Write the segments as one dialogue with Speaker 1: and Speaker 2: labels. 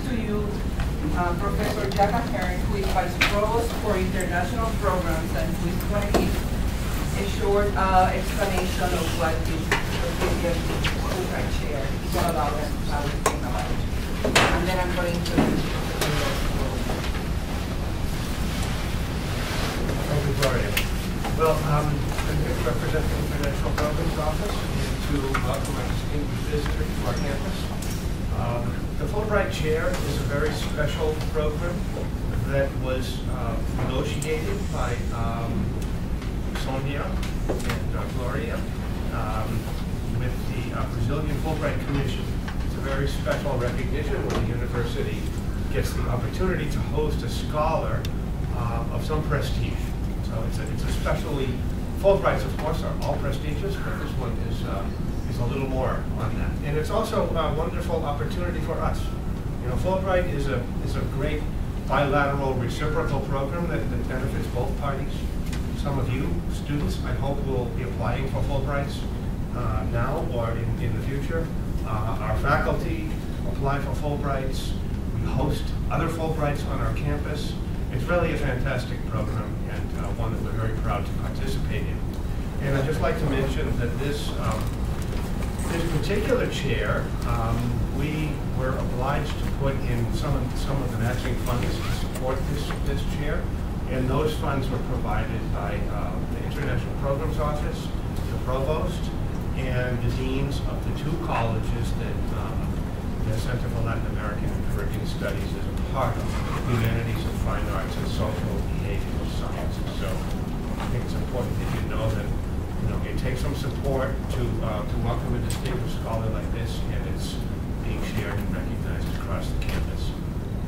Speaker 1: to you Professor Jack Ahern, who is Vice Provost for International Programs, and who is going to give a short explanation of what is the Fulbright Chair is all about and how it came about. And then I'm going to...
Speaker 2: Thank you, Gloria. Well, I'm here to represent the International Programs Office and to welcome our distinguished visitor to our campus. The Fulbright Chair is a very special program that was negotiated by Sonia and Gloria with the Brazilian Fulbright Commission. It's a very special recognition when the university gets the opportunity to host a scholar of some prestige. So it's especially, Fulbrights of course are all prestigious, but this one is a little more on that. And it's also a wonderful opportunity for us. You know, Fulbright is a great bilateral reciprocal program that benefits both parties. Some of you students, I hope, will be applying for Fulbrights now or in the future. Our faculty apply for Fulbrights. We host other Fulbrights on our campus. It's really a fantastic program and one that we're very proud to participate in. And I'd just like to mention that this particular chair, we were obliged to put in some of the matching funds to support this chair, and those funds were provided by the International Programs Office, the Provost, and the deans of the two colleges that the Center for Latin American and Caribbean Studies is a part of, Humanities and Fine Arts and Social Behavioral Sciences. So I think it's important that you know that it takes some support to welcome a distinguished scholar like this, and it's being shared and recognized across the campus.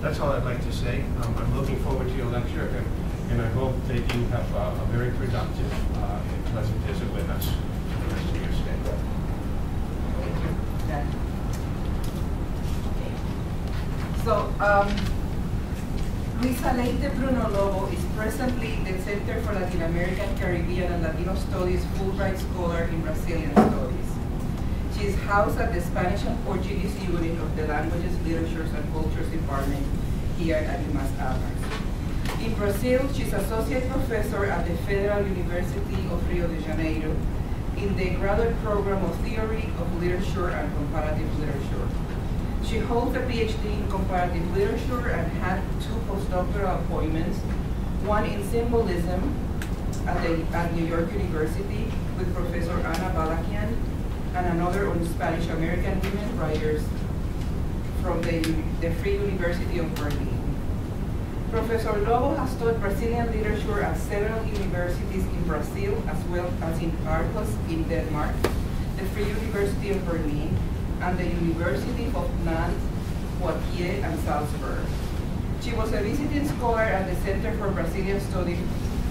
Speaker 2: That's all I'd like to say. I'm looking forward to your lecture, and I hope that you have a very productive and pleasant visit with us for the rest of your stay.
Speaker 1: Thank you. Yeah. So, Luisa Leite Bruno Lobo is presently the Center for Latin American, Caribbean, and Latino Studies Fulbright Scholar in Brazilian Studies. She is housed at the Spanish and Portuguese unit of the Languages, Literatures, and Cultures Department here at UMass Amherst. In Brazil, she's Associate Professor at the Federal University of Rio de Janeiro in the Graduate Program of Theory of Literature and Comparative Literature. She holds a PhD in comparative literature and had 2 postdoctoral appointments, one in symbolism at New York University with Professor Ana Balakian, and another on Spanish American women writers from the Free University of Berlin. Professor Lobo has taught Brazilian literature at several universities in Brazil, as well as in Aarhus in Denmark, the Free University of Berlin, and the University of Nantes, Poitiers, and Salzburg. She was a visiting scholar at the Center for Brazilian Studies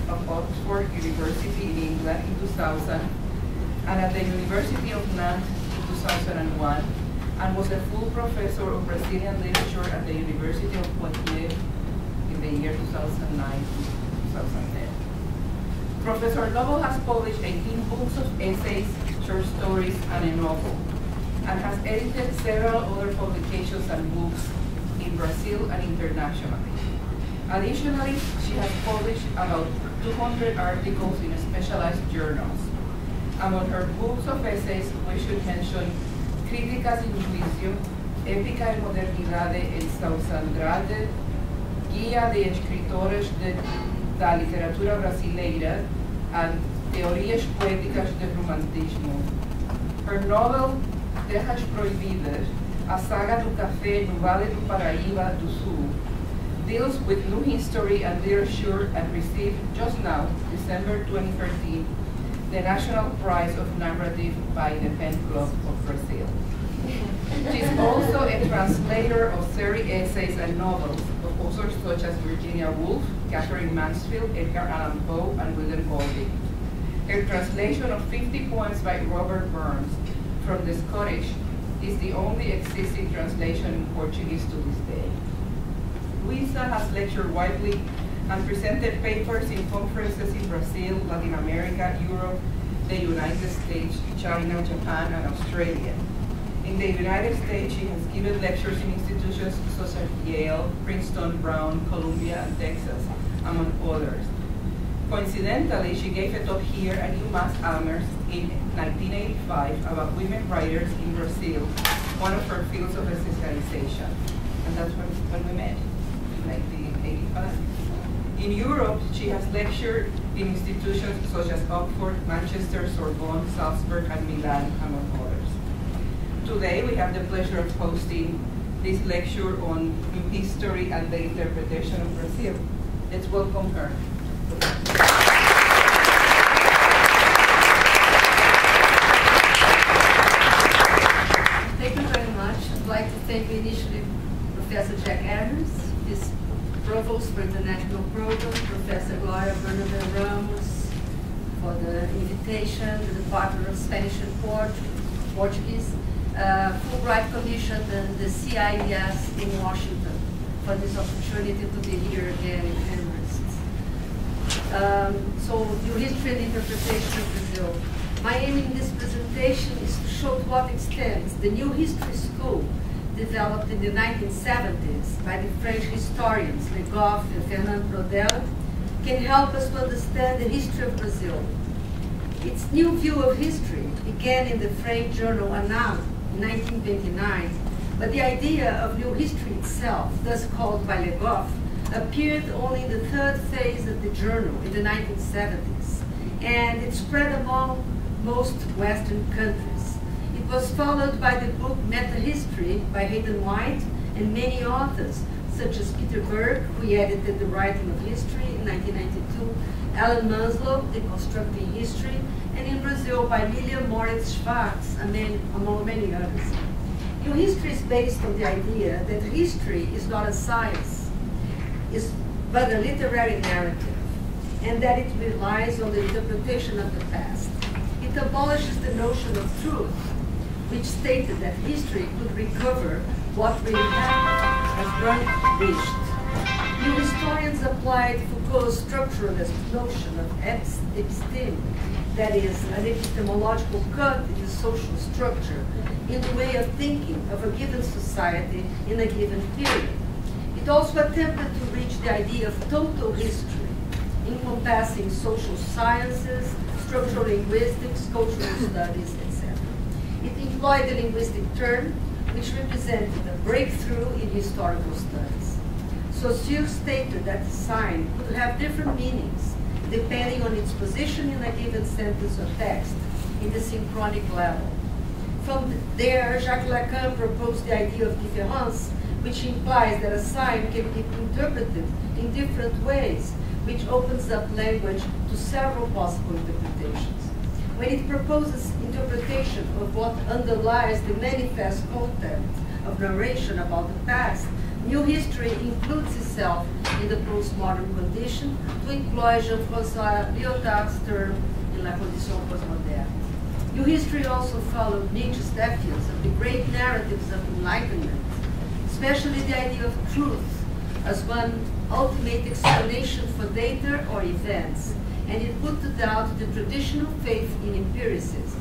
Speaker 1: of Oxford University in England in 2000, and at the University of Nantes in 2001, and was a full professor of Brazilian literature at the University of Poitiers in the year 2009-2010. Professor Lobo has published 18 books of essays, short stories, and a novel, and has edited several other publications and books in Brazil and internationally. Additionally, she has published about 200 articles in specialized journals. Among her books of essays, we should mention Críticas in Juicio, Épica y Modernidade en Sausandrade, Guía de Escritores da Literatura Brasileira, and Teorias Poéticas de Romantismo. Her novel, Terras Proibidas, a saga do café no Vale do Paraíba do Sul, deals with new history and literature and received just now, December 2013, the National Prize of Narrative by the Pen Club of Brazil. She is also a translator of 30 essays and novels of authors such as Virginia Woolf, Catherine Mansfield, Edgar Allan Poe, and William Golding. Her translation of 50 poems by Robert Burns from the Scottish is the only existing translation in Portuguese to this day. Luisa has lectured widely and presented papers in conferences in Brazil, Latin America, Europe, the United States, China, Japan, and Australia. In the United States, she has given lectures in institutions such as Yale, Princeton, Brown, Columbia, and Texas, among others. Coincidentally, she gave a talk here at UMass Amherst in 1985 about women writers in Brazil, one of her fields of specialization. And that's when we met, in 1985. In Europe, she has lectured in institutions such as Oxford, Manchester, Sorbonne, Salzburg, and Milan, among others. Today, we have the pleasure of hosting this lecture on new history and the interpretation of Brazil. Let's welcome her.
Speaker 3: Thank you very much. I'd like to thank initially Professor Jack Adams, his Provost for International Program, Professor Gloria Bernabeu Ramos for the invitation, the Department of Spanish and Portuguese, Fulbright Commission, and the CIES in Washington for this opportunity to be here again in Amherst. So, new history and interpretation of Brazil. My aim in this presentation is to show to what extent the new history school developed in the 1970s by the French historians Le Goff and Fernand Braudel can help us to understand the history of Brazil. Its new view of history began in the French journal Annales in 1929, but the idea of new history itself, thus called by Le Goff, appeared only in the third phase of the journal in the 1970s, and it spread among most Western countries. It was followed by the book Meta-History by Hayden White and many authors, such as Peter Berg, who edited The Writing of History in 1992, Alan Manslow, Deconstructing History, and in Brazil by Lilian Moritz Schwartz, among many others. New history is based on the idea that history is not a science, but a literary narrative, and that it relies on the interpretation of the past. It abolishes the notion of truth, which stated that history could recover what really happened as Brand wished. New historians applied Foucault's structuralist notion of episteme, that is, an epistemological cut in the social structure, in the way of thinking of a given society in a given period. It also attempted to reach the idea of total history, encompassing social sciences, structural linguistics, cultural studies, etc. It employed the linguistic term, which represented a breakthrough in historical studies. Saussure stated that the sign could have different meanings, depending on its position in a given sentence or text, in the synchronic level. From there, Jacques Lacan proposed the idea of différence, which implies that a sign can be interpreted in different ways, which opens up language to several possible interpretations. When it proposes interpretation of what underlies the manifest content of narration about the past, new history includes itself in the postmodern condition, to employ Jean-François Lyotard's term in La Condition Postmoderne. New history also followed Nietzsche's defense of the great narratives of enlightenment, especially the idea of truth as one ultimate explanation for data or events, and it put to doubt the traditional faith in empiricism,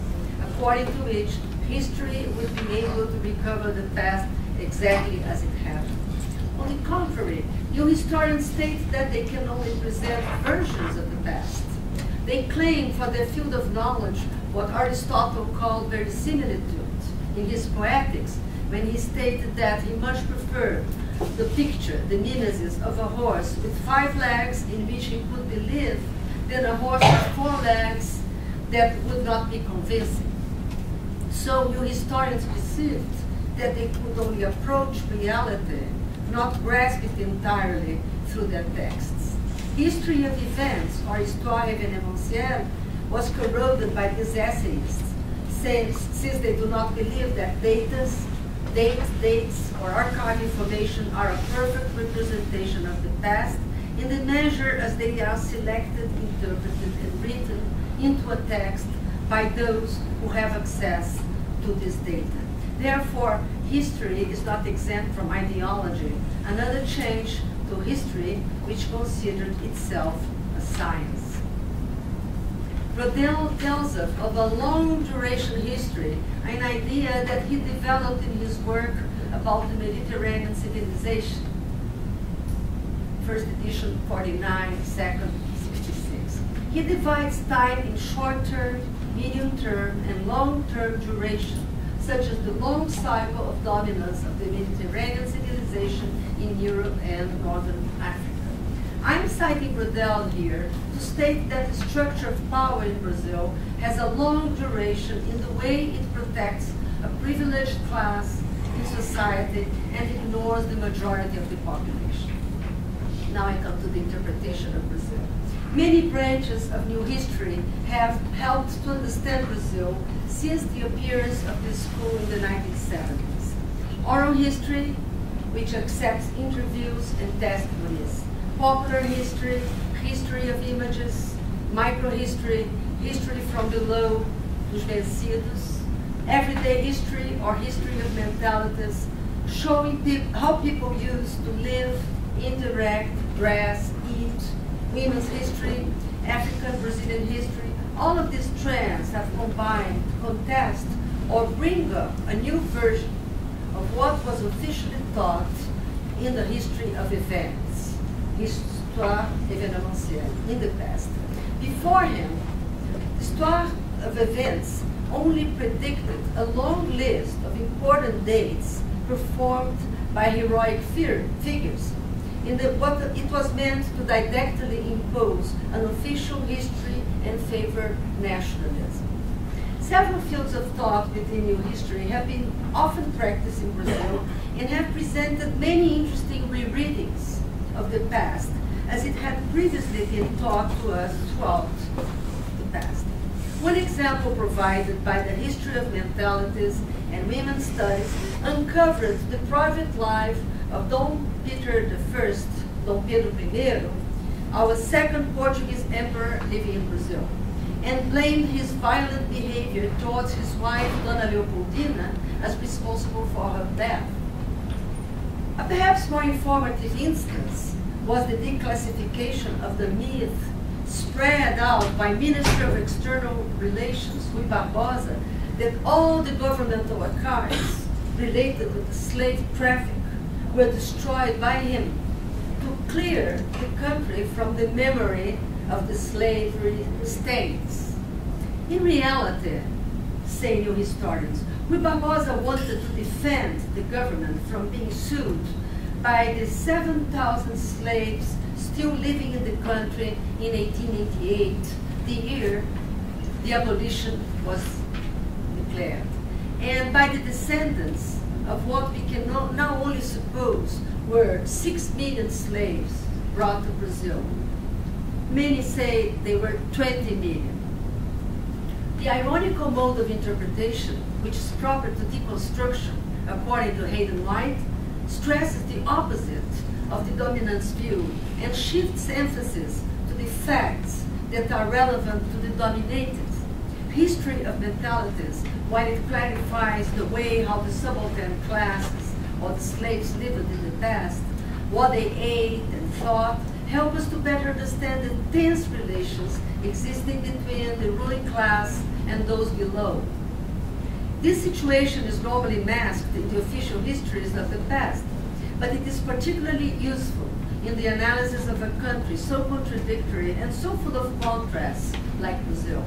Speaker 3: according to which history would be able to recover the past exactly as it happened. On the contrary, new historians state that they can only present versions of the past. They claim for their field of knowledge what Aristotle called verisimilitude in his Poetics, when he stated that he much preferred the picture, the mimesis of a horse with 5 legs in which he could believe than a horse with 4 legs that would not be convincing. So new historians perceived that they could only approach reality, not grasp it entirely through their texts. History of events, or Histoire événementielle, was corroded by these essayists, since they do not believe that dates, or archive information are a perfect representation of the past in the measure as they are selected, interpreted, and written into a text by those who have access to this data. Therefore, history is not exempt from ideology, another change to history which considered itself a science. Brodel tells us of a long duration history, an idea that he developed in his work about the Mediterranean civilization. First edition 49, second 66. He divides time in short-term, medium-term, and long-term duration, such as the long cycle of dominance of the Mediterranean civilization in Europe and Northern Africa. I'm citing Brodel here to state that the structure of power in Brazil has a long duration in the way it protects a privileged class in society and ignores the majority of the population. Now I come to the interpretation of Brazil. Many branches of new history have helped to understand Brazil since the appearance of this school in the 1970s. Oral history, which accepts interviews and testimonies. Popular history, history of images, microhistory, history from below, dos vencidos, everyday history or history of mentalities, showing how people used to live, interact, dress, eat, women's history, African, Brazilian history. All of these trends have combined to contest or bring up a new version of what was officially taught in the history of events, histoire événementielle, in the past. Beforehand, histoire of events only predicted a long list of important dates performed by heroic figures. It was meant to didactically impose an official history and favor nationalism. Several fields of thought within new history have been often practiced in Brazil and have presented many interesting rereadings of the past as it had previously been taught to us throughout the past. One example provided by the History of Mentalities and Women's Studies uncovered the private life of Dom Peter I, Dom Pedro I, our second Portuguese emperor living in Brazil, and blamed his violent behavior towards his wife, Dona Leopoldina, as responsible for her death. A perhaps more informative instance was the declassification of the myth spread out by Minister of External Relations, Rui Barbosa, that all the governmental archives related to the slave traffic were destroyed by him to clear the country from the memory of the slavery states. In reality, say new historians, Rui Barbosa wanted to defend the government from being sued by the 7,000 slaves still living in the country in 1888, the year the abolition was declared, and by the descendants of what we can now only suppose were 6 million slaves brought to Brazil. Many say they were 20 million. The ironical mode of interpretation, which is proper to deconstruction, according to Hayden White, stresses the opposite of the dominance view and shifts emphasis to the facts that are relevant to the dominated. History of mentalities, while it clarifies the way how the subaltern classes or the slaves lived in the past, what they ate and thought, help us to better understand the tense relations existing between the ruling class and those below. This situation is normally masked in the official histories of the past, but it is particularly useful in the analysis of a country so contradictory and so full of contrasts like Brazil.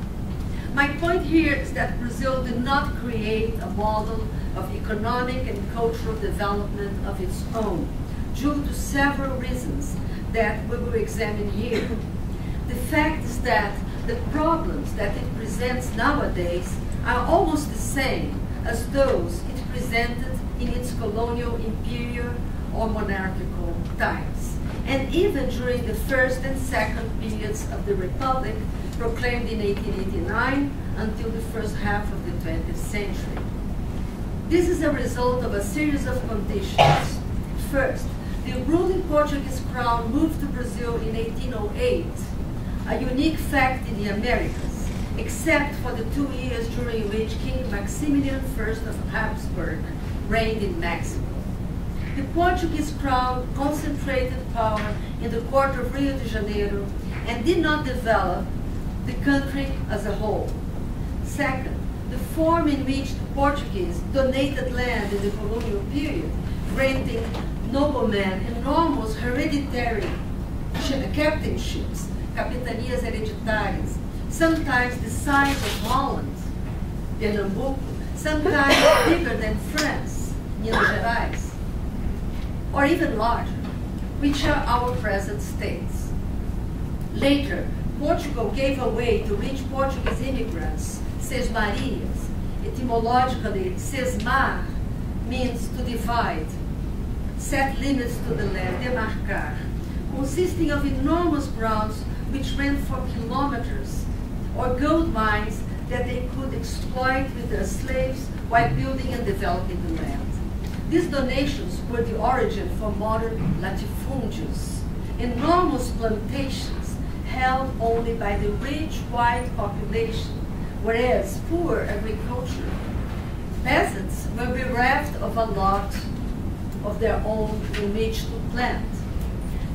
Speaker 3: My point here is that Brazil did not create a model of economic and cultural development of its own, due to several reasons that we will examine here. The fact is that the problems that it presents nowadays are almost the same as those it presented in its colonial, imperial, or monarchical times, and even during the first and second periods of the Republic, proclaimed in 1889 until the first half of the 20th century. This is a result of a series of conditions. First, the ruling Portuguese crown moved to Brazil in 1808, a unique fact in the Americas, except for the 2 years during which King Maximilian I of Habsburg reigned in Mexico. The Portuguese crown concentrated power in the court of Rio de Janeiro and did not develop the country as a whole. Second, the form in which the Portuguese donated land in the colonial period, granting noblemen enormous hereditary captainships, capitanias hereditárias, sometimes the size of Holland, Pernambuco, sometimes bigger than France, Minas Gerais, or even larger, which are our present states. Later, Portugal gave away to rich Portuguese immigrants sesmarias. Etymologically, sesmar means to divide, set limits to the land, demarcar, consisting of enormous grounds which ran for kilometers, or gold mines that they could exploit with their slaves while building and developing the land. These donations were the origin for modern latifundios, enormous plantations held only by the rich white population, whereas poor agriculture peasants were bereft of a lot of their own in which to plant.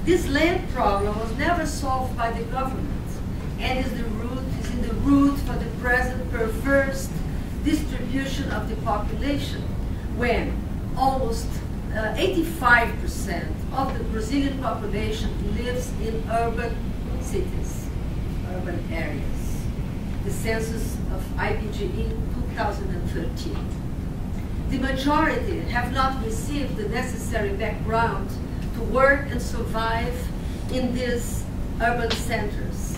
Speaker 3: This land problem was never solved by the government and is in the root for the present perverse distribution of the population, when almost 85% of the Brazilian population lives in urban cities, urban areas. The census of IBGE 2013. The majority have not received the necessary background to work and survive in these urban centers.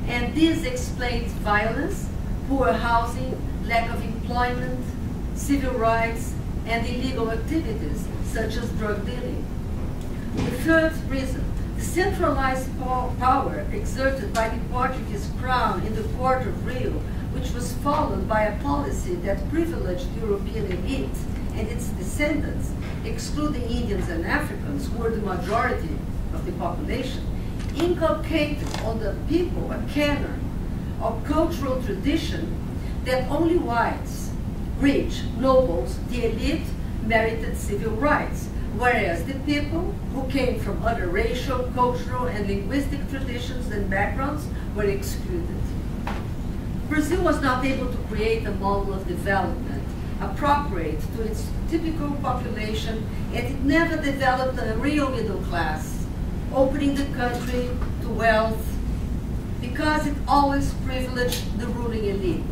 Speaker 3: And this explains violence, poor housing, lack of employment, civil rights, and illegal activities such as drug dealing. The third reason, the centralized power exerted by the Portuguese crown in the port of Rio, which was followed by a policy that privileged European elite and its descendants, excluding Indians and Africans, who were the majority of the population, inculcated on the people a canon of cultural tradition that only whites, rich, nobles, the elite, merited civil rights, whereas the people who came from other racial, cultural, and linguistic traditions and backgrounds were excluded. Brazil was not able to create a model of development appropriate to its typical population, and it never developed a real middle class, opening the country to wealth, because it always privileged the ruling elite.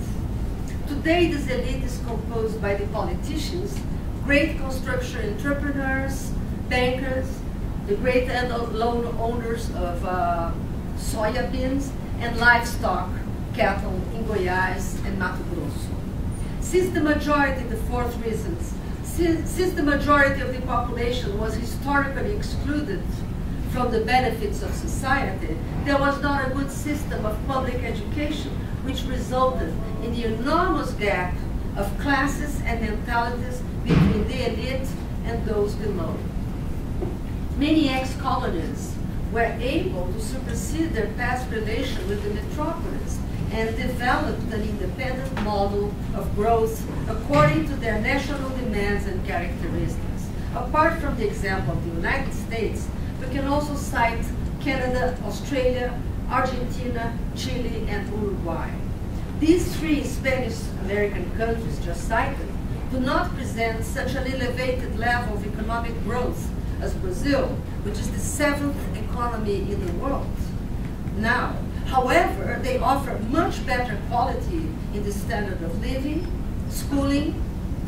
Speaker 3: Today, this elite is composed by the politicians, great construction entrepreneurs, bankers, the great loan owners of soya beans, and livestock, cattle in Goiás and Mato Grosso. Since the majority, the fourth reason, since the majority of the population was historically excluded from the benefits of society, there was not a good system of public education, which resulted in the enormous gap of classes and mentalities between the elite and those below. Many ex-colonies were able to supersede their past relation with the metropolis and developed an independent model of growth according to their national demands and characteristics. Apart from the example of the United States, we can also cite Canada, Australia, Argentina, Chile, and Uruguay. These three Spanish-American countries just cited do not present such an elevated level of economic growth as Brazil, which is the seventh economy in the world. Now, however, they offer much better quality in the standard of living, schooling,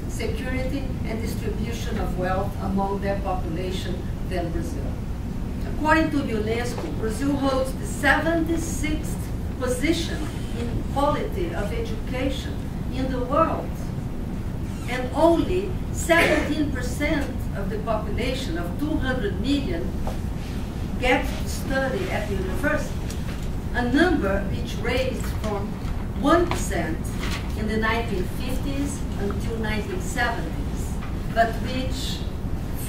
Speaker 3: security, and distribution of wealth among their population than Brazil. According to UNESCO, Brazil holds the 76th position in quality of education in the world, and only 17% of the population of 200 million get to study at the university, a number which raised from 1% in the 1950s until 1970s, but which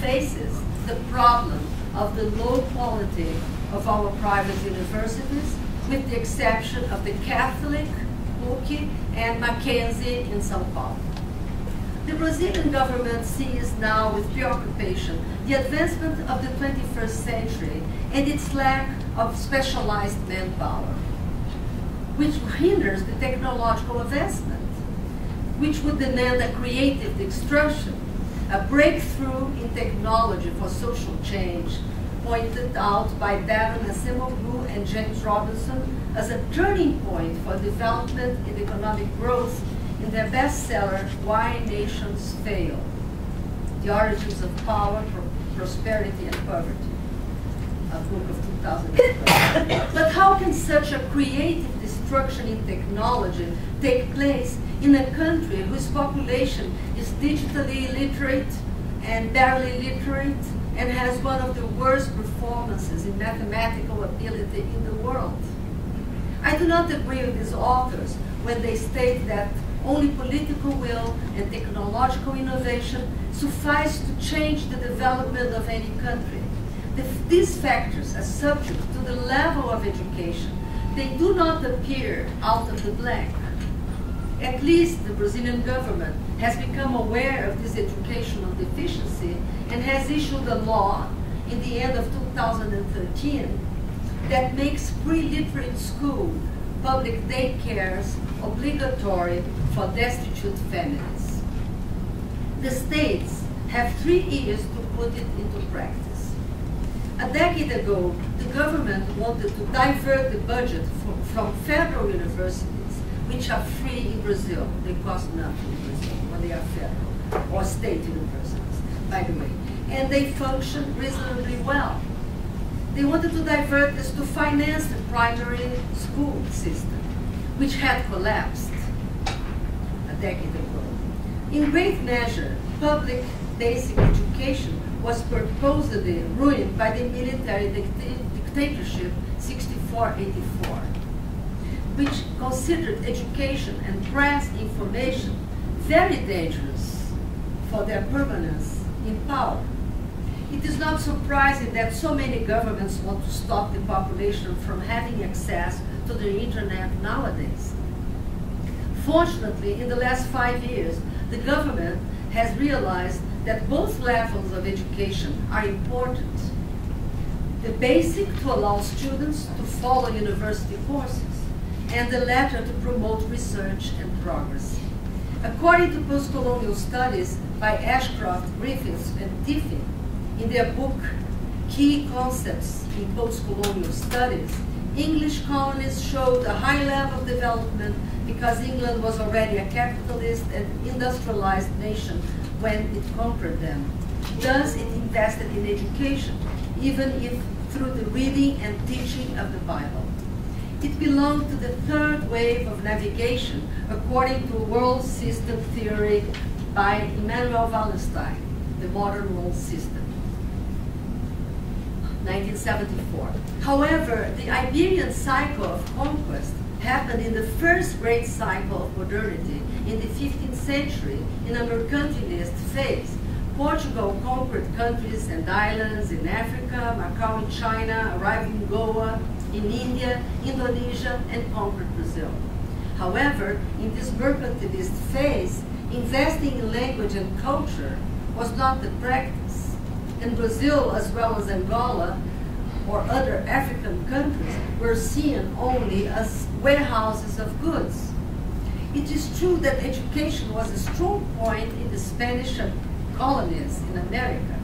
Speaker 3: faces the problem of the low quality of our private universities, with the exception of the Catholic, PUC, and Mackenzie in São Paulo. The Brazilian government sees now with preoccupation the advancement of the 21st century and its lack of specialized manpower. which hinders the technological advancement, which would demand a creative destruction, a breakthrough in technology for social change, pointed out by Darren Acemoglu and James Robinson as a turning point for development in economic growth in their bestseller, Why Nations Fail: The Origins of Power, Prosperity, and Poverty, a book of 2012. But how can such a creative destruction in technology take place in a country whose population is digitally illiterate and barely literate and has one of the worst performances in mathematical ability in the world? I do not agree with these authors when they state that only political will and technological innovation suffice to change the development of any country. These factors are subject to the level of education. They do not appear out of the blank. At least the Brazilian government has become aware of this educational deficiency and has issued a law in the end of 2013 that makes pre-literate school public daycares obligatory for destitute families. The states have 3 years to put it into practice. A decade ago, the government wanted to divert the budget from federal universities, which are free in Brazil. They cost nothing in Brazil when they are federal, or state universities, by the way. And they function reasonably well. They wanted to divert this to finance the primary school system, which had collapsed a decade ago. In great measure, public basic education was purportedly ruined by the military dictatorship 64-84, which considered education and press information very dangerous for their permanence in power. It is not surprising that so many governments want to stop the population from having access to the internet nowadays. Fortunately, in the last 5 years, the government has realized that both levels of education are important. The basic to allow students to follow university courses, and the latter to promote research and progress. According to post-colonial studies by Ashcroft, Griffiths, and Tiffin, in their book, Key Concepts in Post-Colonial Studies, English colonists showed a high level of development because England was already a capitalist and industrialized nation when it conquered them. Thus, it invested in education, even if through the reading and teaching of the Bible. It belonged to the third wave of navigation, according to world system theory by Immanuel Wallenstein, the modern world system. 1974. However, the Iberian cycle of conquest happened in the first great cycle of modernity in the 15th century in a mercantilist phase. Portugal conquered countries and islands in Africa, Macau in China, arrived in Goa, in India, Indonesia, and conquered Brazil. However, in this mercantilist phase, investing in language and culture was not the practice. And Brazil, as well as Angola or other African countries, were seen only as warehouses of goods. It is true that education was a strong point in the Spanish colonies in America.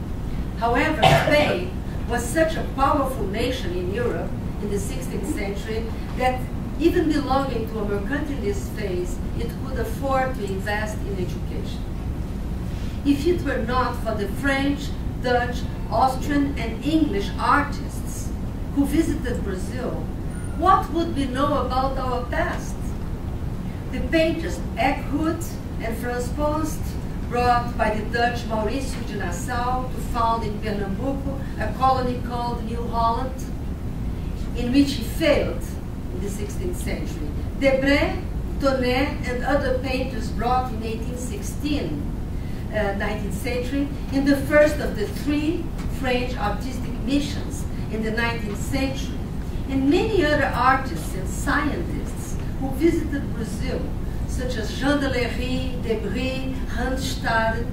Speaker 3: However, Spain was such a powerful nation in Europe in the 16th century that even belonging to a mercantilist phase, it could afford to invest in education. If it were not for the French, Dutch, Austrian, and English artists who visited Brazil, what would we know about our past? The painters Eckhout and Frans Post, brought by the Dutch Maurício de Nassau to found in Pernambuco a colony called New Holland, in which he failed in the 16th century. Debré, Tonnet, and other painters brought in 1816, 19th century, in the first of the 3 French artistic missions in the 19th century, and many other artists and scientists who visited Brazil, such as Jean de Lery, Debré, Hans Staden,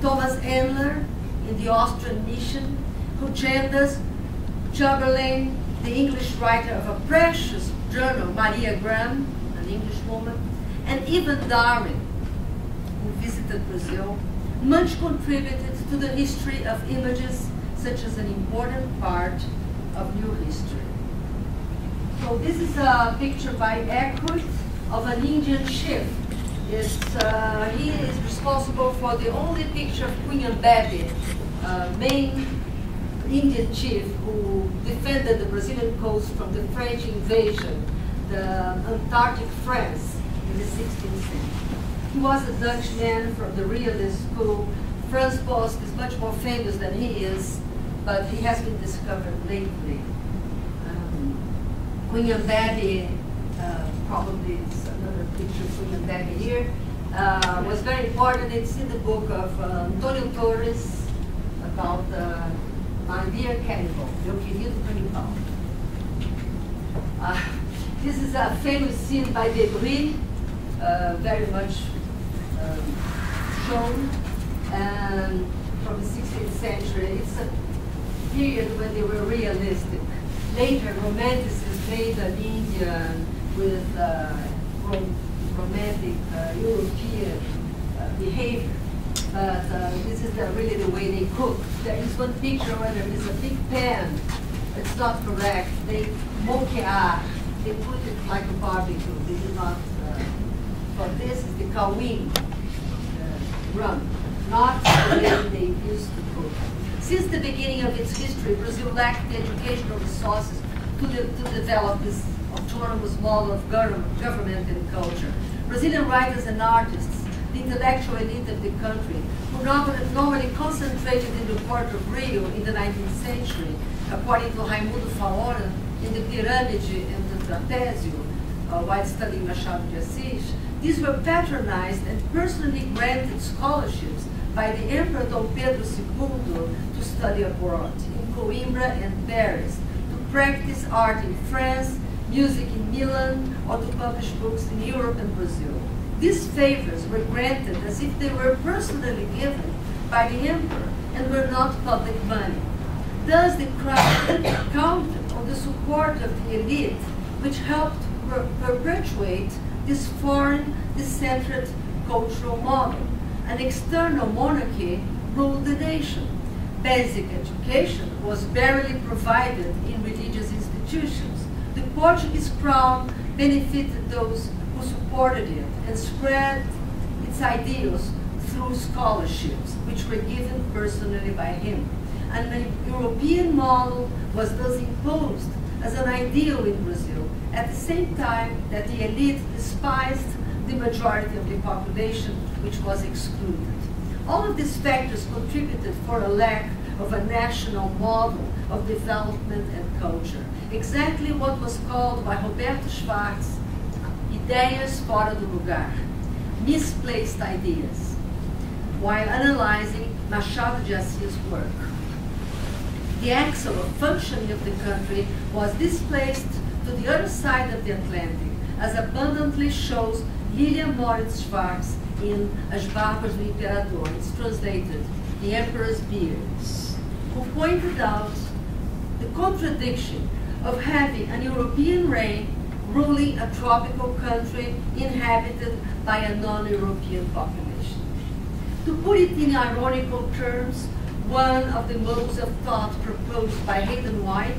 Speaker 3: Thomas Endler in the Austrian mission, Hugendas, Chamberlain, the English writer of a precious Sojourner Maria Graham, an English woman, and even Darwin, who visited Brazil, much contributed to the history of images such as an important part of new history. So this is a picture by Eckert of an Indian chief. He is responsible for the only picture of Cunhambebe, main Indian chief who defended the Brazilian coast from the French invasion, the Antarctic France in the 16th century. He was a Dutchman from the realist school. Franz Bosch is much more famous than he is, but he has been discovered lately. Cunhambebe, probably is another picture of Cunhambebe here, was very important. It's in the book of Antonio Torres about My Dear Cannibal, Meu Querido Canibal. This is a famous scene by Debris, very much shown, and from the 16th century. It's a period when they were realistic. Later, romanticists made an Indian with romantic European behavior. But this is really the way they cook. There is one picture where there is a big pan. It's not correct. They moquear. They put it like a barbecue. They do not. For this is the kawin rum, not the way they used to cook. Since the beginning of its history, Brazil lacked the educational resources to develop this autonomous model of government and culture. Brazilian writers and artists, the intellectual elite of the country, who normally concentrated in the port of Rio in the 19th century, according to Raimundo Faora, in the Pirâmide and the Trapézio, while studying Machado de Assis, these were patronized and personally granted scholarships by the Emperor Dom Pedro II to study abroad, in Coimbra and Paris, to practice art in France, music in Milan, or to publish books in Europe and Brazil. These favors were granted as if they were personally given by the emperor and were not public money. Thus, the crown counted on the support of the elite, which helped perpetuate this foreign, decentrate cultural model. An external monarchy ruled the nation. Basic education was barely provided in religious institutions. The Portuguese crown benefited those who supported it and spread its ideals through scholarships, which were given personally by him. And the European model was thus imposed as an ideal in Brazil, at the same time that the elite despised the majority of the population, which was excluded. All of these factors contributed for a lack of a national model of development and culture. Exactly what was called by Roberto Schwartz, ideias fora do lugar, misplaced ideas, while analyzing Machado de Assis' work. The axle of functioning of the country was displaced to the other side of the Atlantic, as abundantly shows Lilian Moritz Schwartz in As Barbas do Imperador. It's translated, The Emperor's Beard, who pointed out the contradiction of having an European reign ruling a tropical country inhabited by a non-European population. To put it in ironical terms, one of the modes of thought proposed by Hayden White,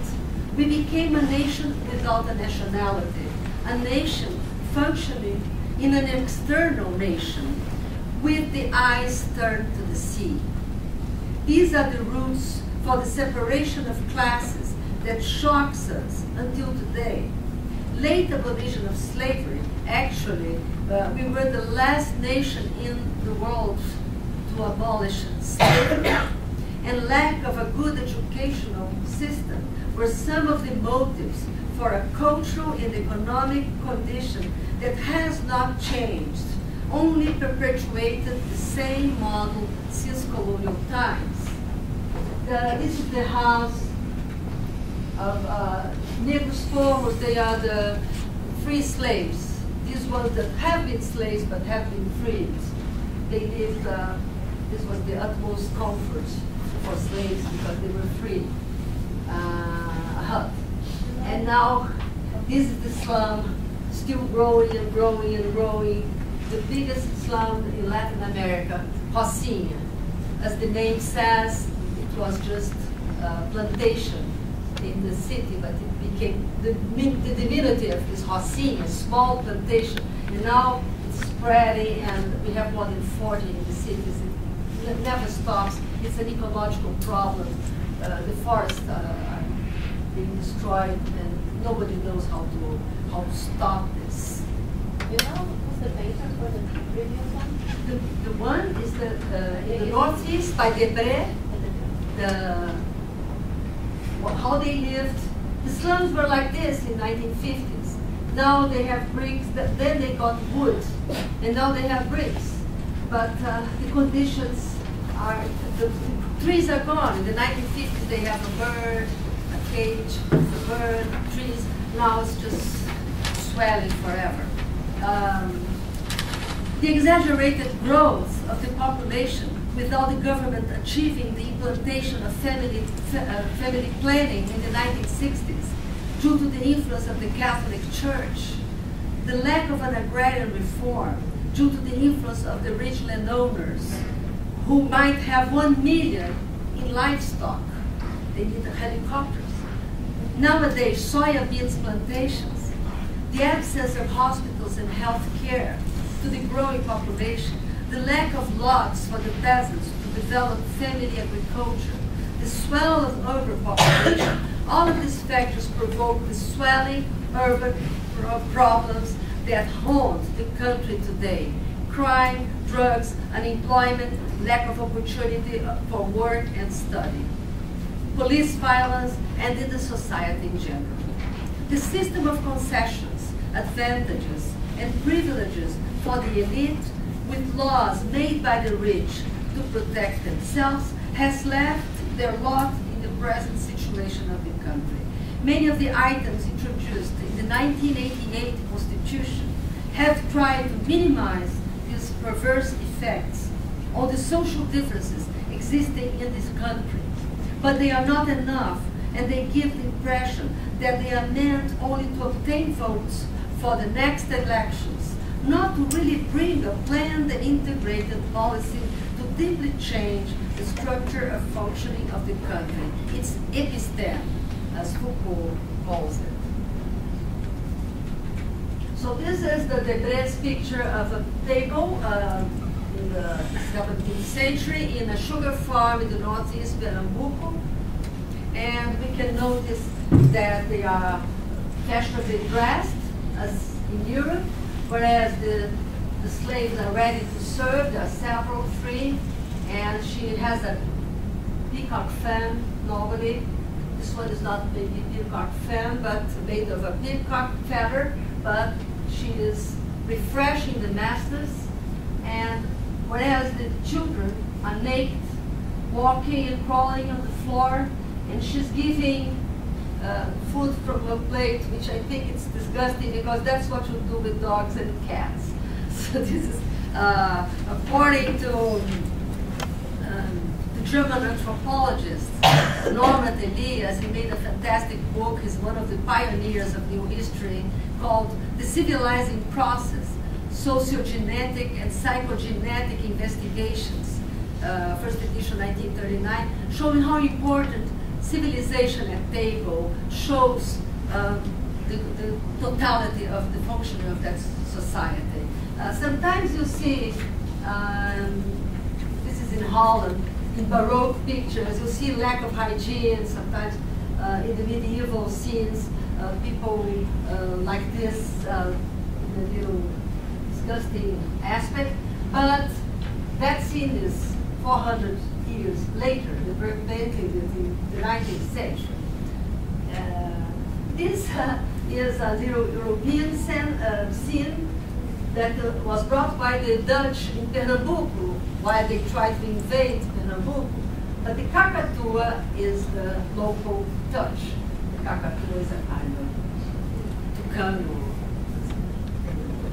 Speaker 3: we became a nation without a nationality, a nation functioning in an external nation with the eyes turned to the sea. These are the roots for the separation of classes that shocks us until today. Late abolition of slavery, actually, we were the last nation in the world to abolish slavery. And lack of a good educational system were some of the motives for a cultural and economic condition that has not changed, only perpetuated the same model since colonial times. This is the house of Negros Formos. They are the free slaves. These ones that have been slaves but have been freed. They lived, this was the utmost comfort for slaves because they were free. A hut. And now This is the slum, still growing and growing and growing. The biggest slum in Latin America, Rocinha. As the name says, it was just a plantation in the city, but it became the diminutive is Rocinha, small plantation, and now it's spreading, and we have more than 40 in the cities. It never stops. It's an ecological problem. The forests are being destroyed, and nobody knows how to stop this.
Speaker 4: You know who's the painter for the previous one?
Speaker 3: The one is in the northeast by Debré. How they lived. The slums were like this in 1950s. Now they have bricks. Then they got wood, and now they have bricks. But the conditions are, the trees are gone. In the 1950s they have a bird, a cage, a bird, trees. Now it's just swelling forever. The exaggerated growth of the population without the government achieving the implantation of family planning in the 1960s due to the influence of the Catholic Church, the lack of an agrarian reform due to the influence of the rich landowners who might have 1 million in livestock. They need helicopters. Nowadays, soya beans plantations, the absence of hospitals and health care to the growing population, the lack of lots for the peasants to develop family agriculture, the swell of urban population, all of these factors provoke the swelling urban problems that haunt the country today. Crime, drugs, unemployment, lack of opportunity for work and study, police violence, and in the society in general. The system of concessions, advantages, and privileges for the elite, with laws made by the rich to protect themselves, has left their lot in the present situation of the country. Many of the items introduced in the 1988 Constitution have tried to minimize these perverse effects on the social differences existing in this country. But they are not enough, and they give the impression that they are meant only to obtain votes for the next elections, not to really bring a planned and integrated policy to deeply change the structure of functioning of the country. It's episteme, as Foucault calls it. So this is the Debré's picture of a table in the 17th century in a sugar farm in the northeast Pernambuco. And we can notice that they are fashionably dressed, as in Europe, whereas the slaves are ready to serve. There are several, 3, and she has a peacock fan normally. This one is not maybe peacock fan, but made of a peacock feather, but she is refreshing the masters, and whereas the children are naked, walking and crawling on the floor, and she's giving food from her plate, which I think it's disgusting because that's what you do with dogs and cats. So this is according to the German anthropologist Norbert Elias. He made a fantastic book. He's one of the pioneers of new history called The Civilizing Process, Sociogenetic and Psychogenetic Investigations, first edition 1939, showing how important civilization at table shows the totality of the functioning of that society. Sometimes you see, this is in Holland, in Baroque pictures, you see lack of hygiene. Sometimes in the medieval scenes, people like this, in a little disgusting aspect. But that scene is 400 years later, the Burke painting in the 19th century. This is a little European scene that was brought by the Dutch in Pernambuco while they tried to invade Pernambuco. But the cacatua is the local touch. The cacatua is a kind of tucano.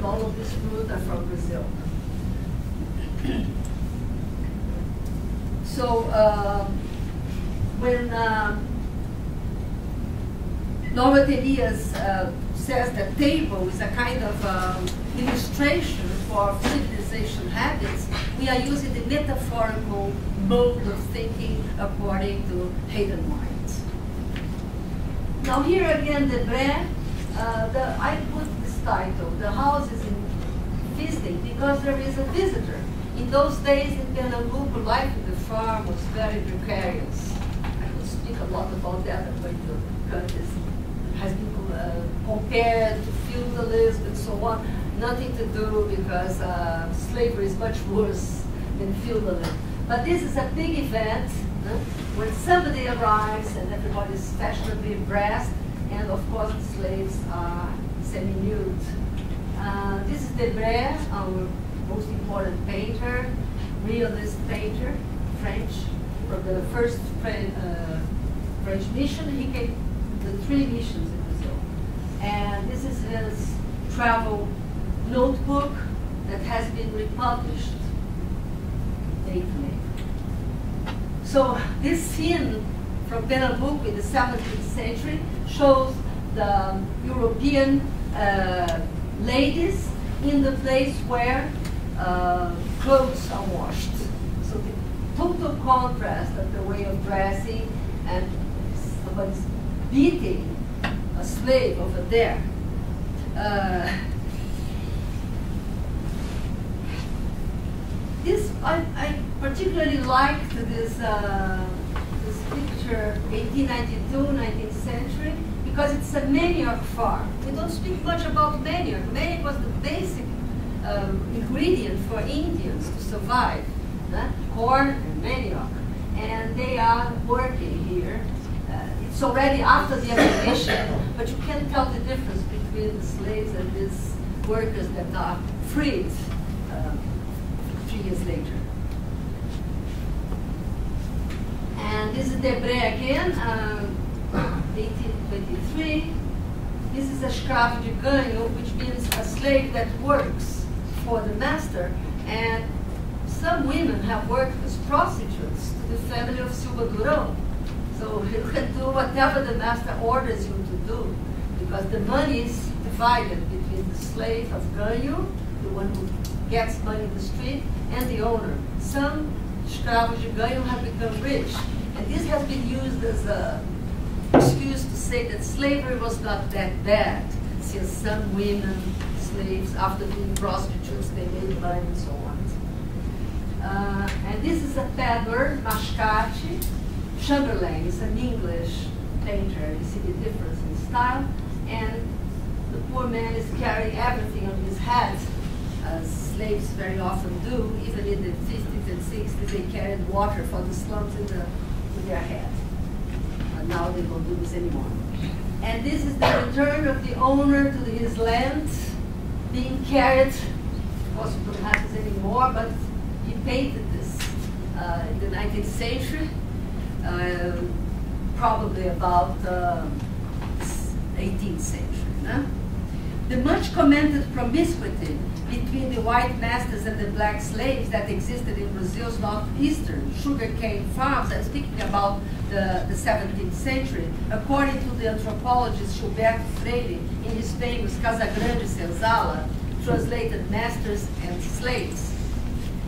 Speaker 3: All of these fruit are from Brazil. So when Norbert Elias says that table is a kind of illustration for civilization habits, we are using the metaphorical mode of thinking according to Hayden White. Now here again, Debré, I put this title, The House is in Visiting, because there is a visitor. In those days in Pernambuco, life in the farm was very precarious. I could speak a lot about that, I'm going to cut this. It has been compared to feudalism and so on. Nothing to do, because slavery is much worse than feudalism. But this is a big event when somebody arrives and everybody is fashionably dressed, and of course the slaves are semi-nude. This is Debré, our most important painter, realist painter, French, from the first French mission. He came to 3 missions in Brazil. And this is his travel notebook that has been republished lately. So this scene from Pernambuco in the 17th century shows the European ladies in the place where clothes are washed. So the total contrast of the way of dressing, and somebody's beating a slave over there. I particularly liked this picture, 1892, 19th century, because it's a manioc farm. We don't speak much about manioc. Manioc was the basic ingredient for Indians to survive, corn and manioc. And they are working here. It's already after the abolition, but you can't tell the difference between the slaves and these workers that are freed 3 years later. And this is Debré again, 1823. This is a escravo de ganho, which means a slave that works for the master. And some women have worked as prostitutes to the family of Silva Durão. So you can do whatever the master orders you to do, because the money is divided between the slave of ganho, the one who gets money in the street, and the owner. Some escravos de ganho have become rich, and this has been used as an excuse to say that slavery was not that bad, since some women, slaves, after being prostitutes, they made money and so on. And this is a peddler, Mascate. Chamberlain is an English painter. You see the difference in style. And the poor man is carrying everything on his head, as slaves very often do. Even in the 50s and 60s, they carried water for the slums in their head. And now they don't do this anymore. And this is the return of the owner to his land, being carried. Of course, we don't have this anymore, but he painted this in the 19th century. Probably about 18th century. No? The much commented promiscuity between the white masters and the black slaves that existed in Brazil's northeastern sugarcane farms, I'm speaking about the 17th century, according to the anthropologist Gilberto Freire in his famous Casa Grande Senzala, translated Masters and Slaves,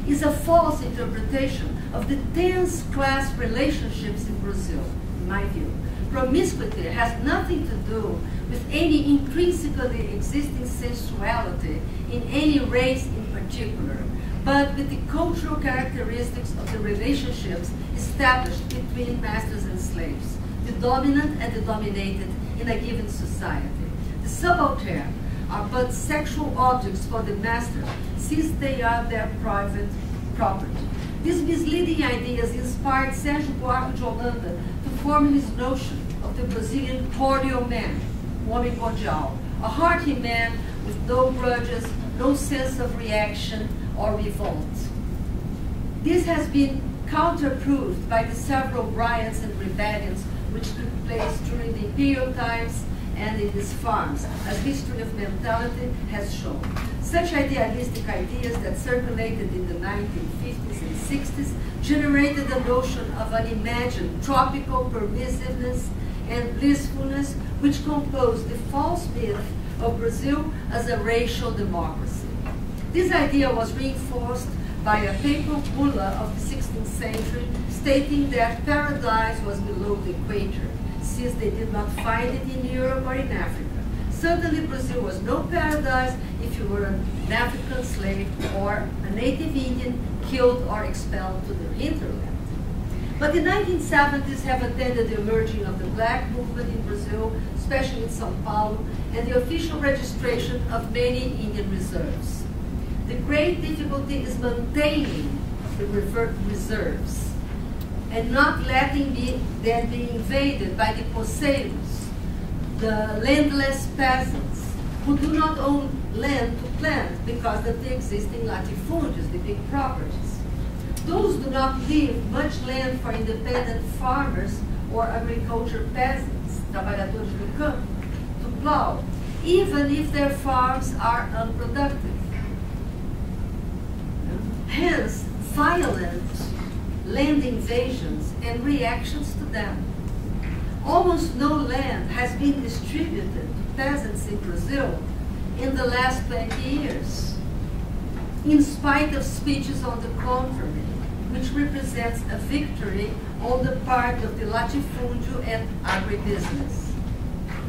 Speaker 3: is a false interpretation of the tense class relationships in Brazil, in my view. Promiscuity has nothing to do with any intrinsically existing sensuality in any race in particular, but with the cultural characteristics of the relationships established between masters and slaves, the dominant and the dominated in a given society. The subaltern are but sexual objects for the master, since they are their private property. These misleading ideas inspired Sérgio Buarque de Holanda to form his notion of the Brazilian cordial man, homem cordial, a hearty man with no grudges, no sense of reaction or revolt. This has been counterproved by the several riots and rebellions which took place during the imperial times and in these farms, as history of mentality has shown. Such idealistic ideas that circulated in the 1950s and 60s generated the notion of an imagined tropical permissiveness and blissfulness, which composed the false myth of Brazil as a racial democracy. This idea was reinforced by a papal bulla of the 16th century stating that paradise was below the equator, since they did not find it in Europe or in Africa. Certainly Brazil was no paradise if you were an African slave or a native Indian killed or expelled to the hinterland. But the 1970s have attended the emerging of the black movement in Brazil, especially in São Paulo, and the official registration of many Indian reserves. The great difficulty is maintaining the reserves and not letting them be invaded by the poseiros, the landless peasants who do not own land to plant because of the existing latifundios, the big properties. Those do not leave much land for independent farmers or agriculture peasants, trabalhadores do campo, to plow, even if their farms are unproductive. Hence, violent land invasions and reactions to them. Almost no land has been distributed to peasants in Brazil in the last 20 years, in spite of speeches on the contrary, which represents a victory on the part of the latifundio and agribusiness.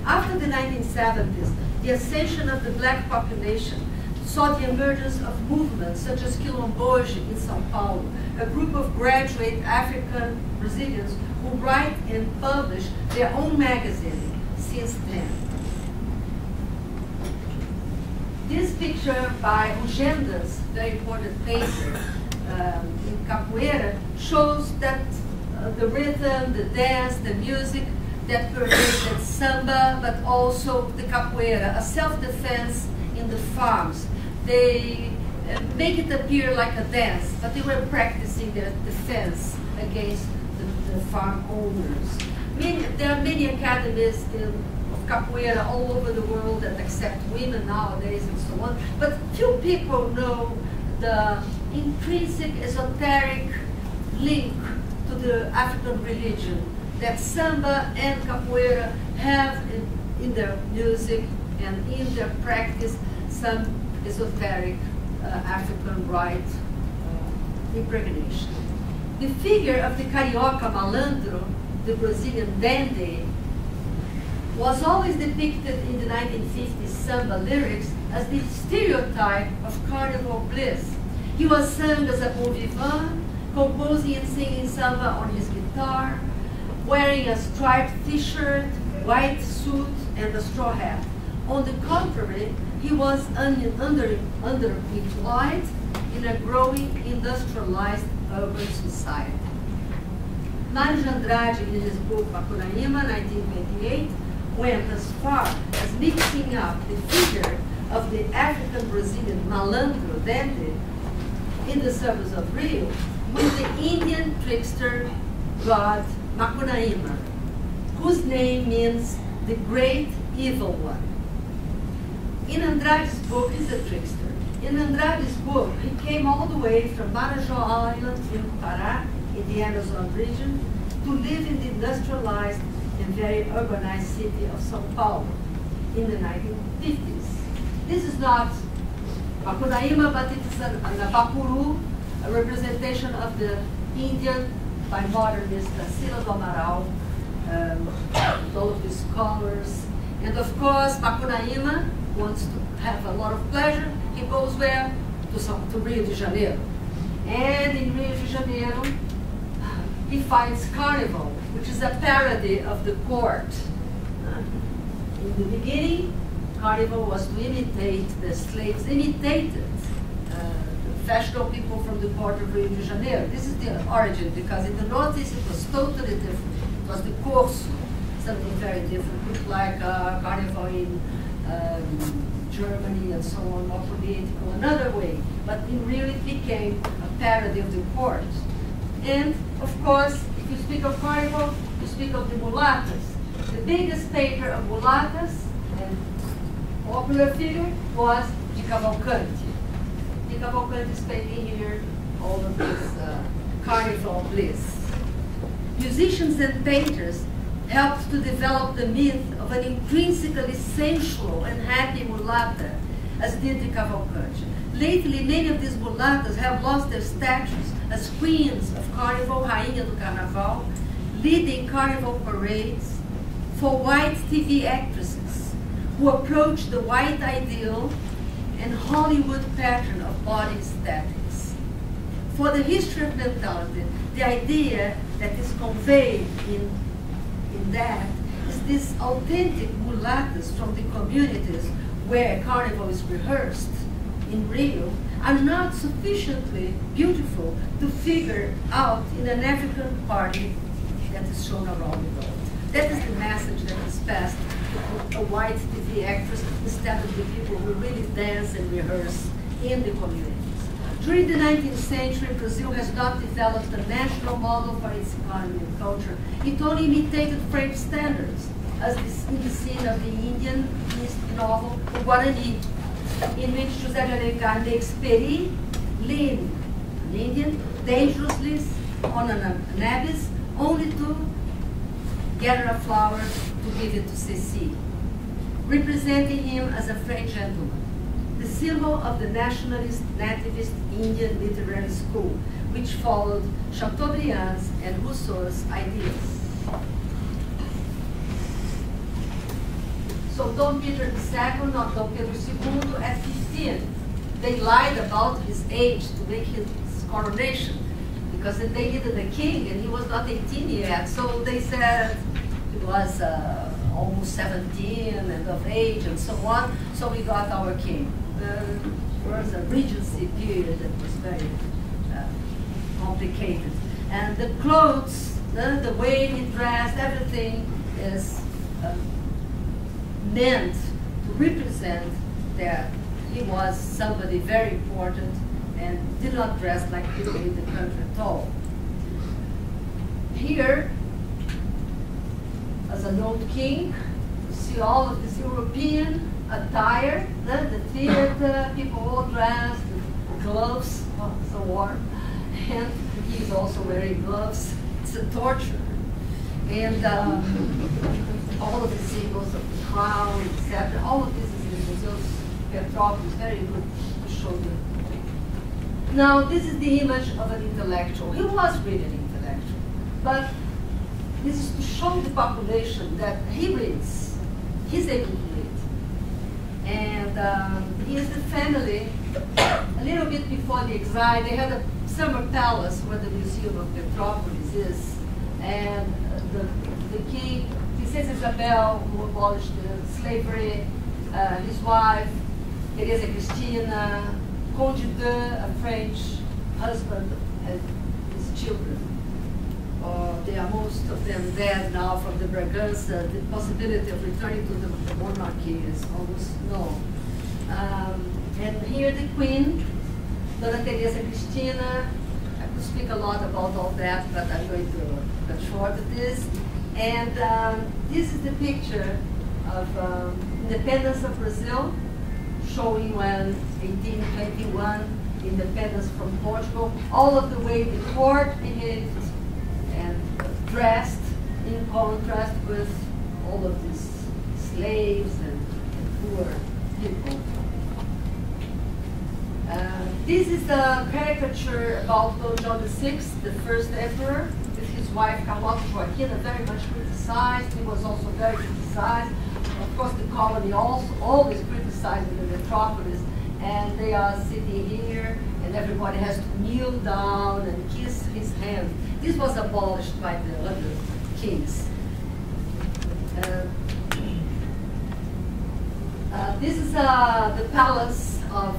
Speaker 3: After the 1970s, the ascension of the black population saw the emergence of movements such as Quilomboje in São Paulo, a group of graduate African Brazilians who write and publish their own magazine since then. This picture by Ugendas, very important painter in Capoeira, shows that the rhythm, the dance, the music that pervaded samba, but also the capoeira, a self-defense in the farms. They make it appear like a dance, but they were practicing their defense against the farm owners. There are many academies of capoeira all over the world that accept women nowadays and so on, but few people know the intrinsic esoteric link to the African religion that samba and capoeira have in their music and in their practice some esoteric African rite impregnation. The figure of the Carioca Malandro, the Brazilian dandy, was always depicted in the 1950s samba lyrics as the stereotype of carnival bliss. He was sung as a bon vivant, composing and singing samba on his guitar, wearing a striped t-shirt, white suit, and a straw hat. On the contrary, he was underemployed in a growing industrialized urban society. Mário de Andrade, in his book Macunaíma, 1928, went as far as mixing up the figure of the African-Brazilian malandro dandy in the suburbs of Rio with the Indian trickster god Macunaíma, whose name means the great evil one. In Andrade's book, he's a trickster. In Andrade's book, he came all the way from Marajó Island in Pará, in the Amazon region, to live in the industrialized and very urbanized city of São Paulo in the 1950s. This is not Macunaíma, but it is an Abapuru, a representation of the Indian by modernist Silas do Amaral, with all of these colors. And of course, Macunaíma wants to have a lot of pleasure. He goes where? To Rio de Janeiro. And in Rio de Janeiro, he finds Carnival, which is a parody of the court. In the beginning, Carnival was to imitate the slaves, imitated the fashionable people from the court of Rio de Janeiro. This is the origin, because in the Northeast it was totally different. It was the corso, something very different, looked like Carnival in Germany and so on, more political, another way. But in Rio it became a parody of the court. And of course, if you speak of Carnival, you speak of the mulatas. The biggest painter of mulatas and popular figure was de Cavalcanti. De Cavalcanti is painting here all of this carnival bliss. Musicians and painters helped to develop the myth of an intrinsically sensual and happy mulata, as did the Cavalcante. Lately, many of these mulatas have lost their status as queens of carnival, rainha do carnaval, leading carnival parades for white TV actresses who approach the white ideal and Hollywood pattern of body aesthetics. For the history of mentality, the idea that is conveyed in that is these authentic mulatas from the communities where carnival is rehearsed in Rio are not sufficiently beautiful to figure out in an African party that is shown around the world. That is the message that is passed to a white TV actress instead of the people who really dance and rehearse in the communities. During the 19th century, Brazil has not developed a national model for its economy and culture. It only imitated French standards, as in the scene of the Indian novel, The Guarani, in which José de Alencar makes Peri lean an Indian, dangerously on an abyss, only to gather a flower to give it to Cécile, representing him as a French gentleman, the symbol of the nationalist, nativist Indian literary school, which followed Chateaubriand's and Rousseau's ideas. So Dom Peter II, not Dom Pedro II, at 15, they lied about his age to make his coronation, because they needed a king and he was not 18 yet. So they said he was almost 17 and of age and so on. So we got our king. There was a regency period that was very complicated. And the clothes, the way he dressed, everything is meant to represent that he was somebody very important and did not dress like people in the country at all. Here, as an old king, you see all of this European attire, the theater, people all dressed, with gloves, oh, so warm, and he's also wearing gloves. It's a torture. And all of the symbols of the crown, etc. All of this is in Brazil's Petrópolis, very good to show you. Now, this is the image of an intellectual. He was really an intellectual, but this is to show the population that he reads, he's able to read. And he is the family, a little bit before the exile, they had a summer palace where the Museum of Petrópolis is, and the king, Princess Isabel, who abolished slavery, his wife, Teresa Cristina, Conde de, a French husband, and his children. They are most of them dead now from the Bragança. The possibility of returning to the monarchy is almost no. And here the Queen, Dona Teresa Cristina. I could speak a lot about all that, but I'm going to cut short this. And this is the picture of independence of Brazil, showing when 1821, independence from Portugal, all of the way the court behaved and dressed in contrast with all of these slaves and poor people. This is the caricature about Dom John VI, the first emperor, with his wife Carlota Joaquina, very much criticized. He was also very criticized. Of course, the colony also always criticized the metropolis, and they are sitting here, and everybody has to kneel down and kiss his hand. This was abolished by the other kings. This is the palace of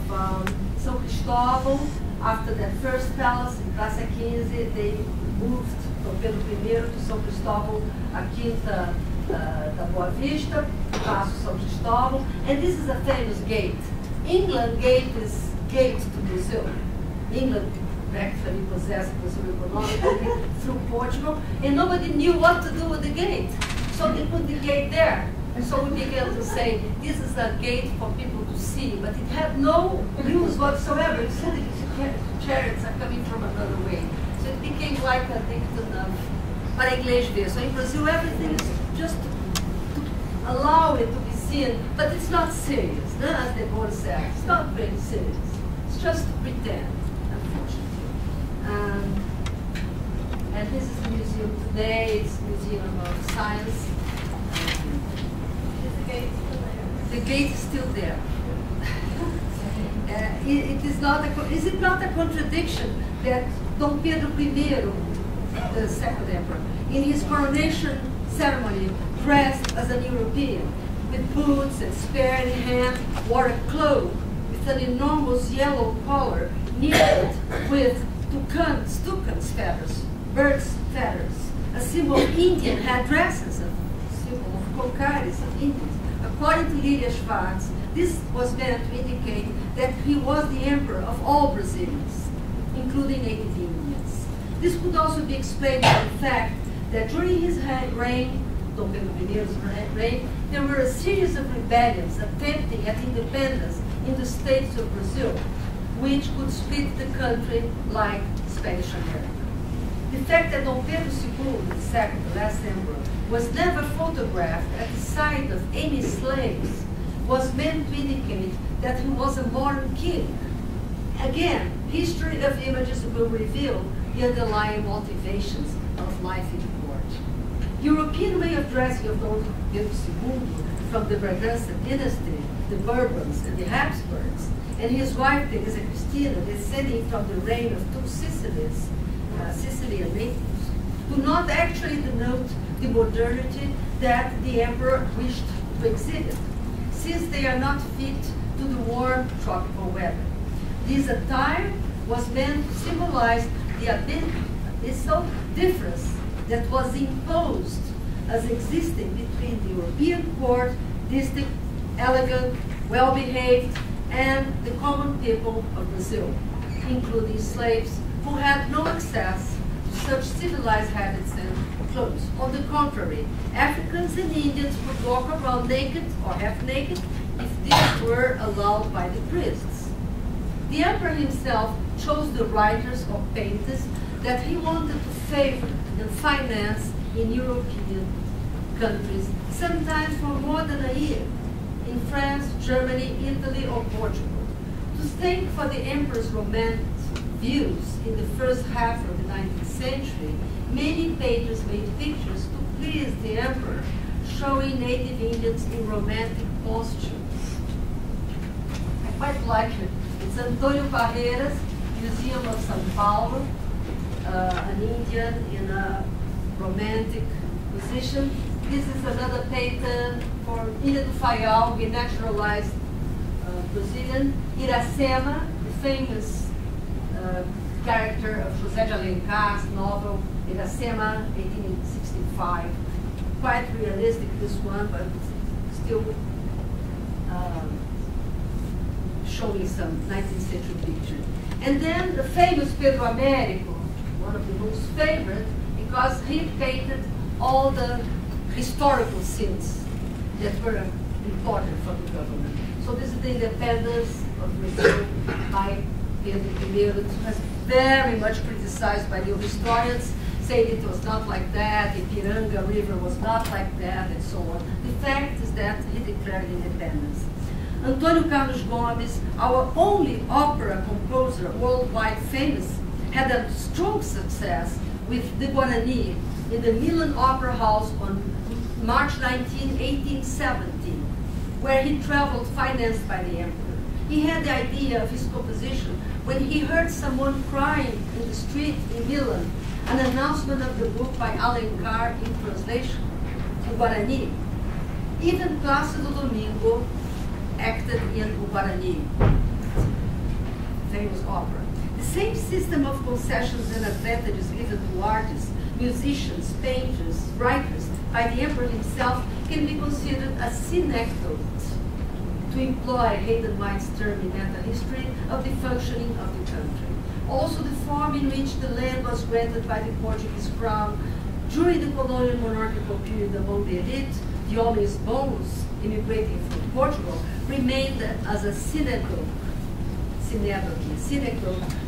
Speaker 3: São Cristóvão. After that first palace in Praça 15, they moved from Pedro I to São Cristóvão, a Quinta da Boa Vista, Paço São Cristóvão, and this is a famous gate. England gave this gate to Brazil. England practically possessed Brazil economically through Portugal, and nobody knew what to do with the gate. So they put the gate there. And so we began to say, this is a gate for people to see, but it had no use whatsoever. You see the chariots are coming from another way. So it became like a dictum of para a igreja ver. So in Brazil, everything is just to allow it to be seen, but it's not serious, no? As the board said. It's not very serious. It's just to pretend, unfortunately. And this is the museum today. It's a museum of science.
Speaker 4: Is the gate still there?
Speaker 3: The gate is still there. It is not is it not a contradiction that Dom Pedro I, the second emperor, in his coronation ceremony, dressed as an European, with boots and spear in hand, wore a cloak with an enormous yellow collar knitted with toucans feathers, birds' feathers, a symbol of Indian headdresses, a symbol of cocaris of Indians. According to Lilia Schwartz, this was meant to indicate that he was the emperor of all Brazilians, including native Indians. This could also be explained by the fact that during his reign, Dom Pedro I's reign, there were a series of rebellions attempting at independence in the states of Brazil, which could split the country like Spanish America. The fact that Dom Pedro II, the second, the last emperor, was never photographed at the site of any slaves was meant to indicate that he was a modern king. Again, history of images will reveal the underlying motivations of life in court. European way of dressing of Dom Pedro II from the Braganza dynasty, the Bourbons and the Habsburgs, and his wife Teresa Cristina, descending from the reign of two Sicilies, Sicily and Naples, do not actually denote the modernity that the emperor wished to exhibit, since they are not fit to the warm tropical weather. This attire was meant to symbolize the abyssal difference that was imposed as existing between the European court, distinct, elegant, well-behaved, and the common people of Brazil, including slaves who had no access to such civilized habits and clothes. On the contrary, Africans and Indians would walk around naked or half naked if these were allowed by the priests. The emperor himself chose the writers or painters that he wanted to favor and finance in European countries, sometimes for more than a year, in France, Germany, Italy, or Portugal. To thank for the emperor's romantic views in the first half of the 19th century, many painters made pictures to please the emperor, showing native Indians in romantic postures. I quite like it. It's Antonio Parreiras, Museum of São Paulo, an Indian in a romantic position. This is another painter for Ilha do Faial, a naturalized Brazilian. Iracema, the famous character of José de Alencar's novel, Iracema, 1865. Quite realistic, this one, but still showing some 19th century picture. And then the famous Pedro Américo, one of the most favorite, because he painted all the historical scenes that were important for the government. So this is the independence of Brazil by Pedro I. It was very much criticized by new historians, saying it was not like that, the Ipiranga River was not like that, and so on. The fact is that he declared independence. Antonio Carlos Gomes, our only opera composer, worldwide famous, had a strong success with the Guarani in the Milan Opera House on March 19, 1817, where he traveled financed by the emperor. He had the idea of his composition when he heard someone crying in the street in Milan, an announcement of the book by Alencar in translation to Guarani. Even Plácido Domingo acted in Guarani, famous opera. The same system of concessions and advantages given to artists, musicians, painters, writers by the emperor himself can be considered a synecdoche, to employ Hayden White's term in meta-history, of the functioning of the country. Also the form in which the land was granted by the Portuguese crown during the colonial monarchical period among the elite, the homens bons immigrating from Portugal, remained as a synecdoche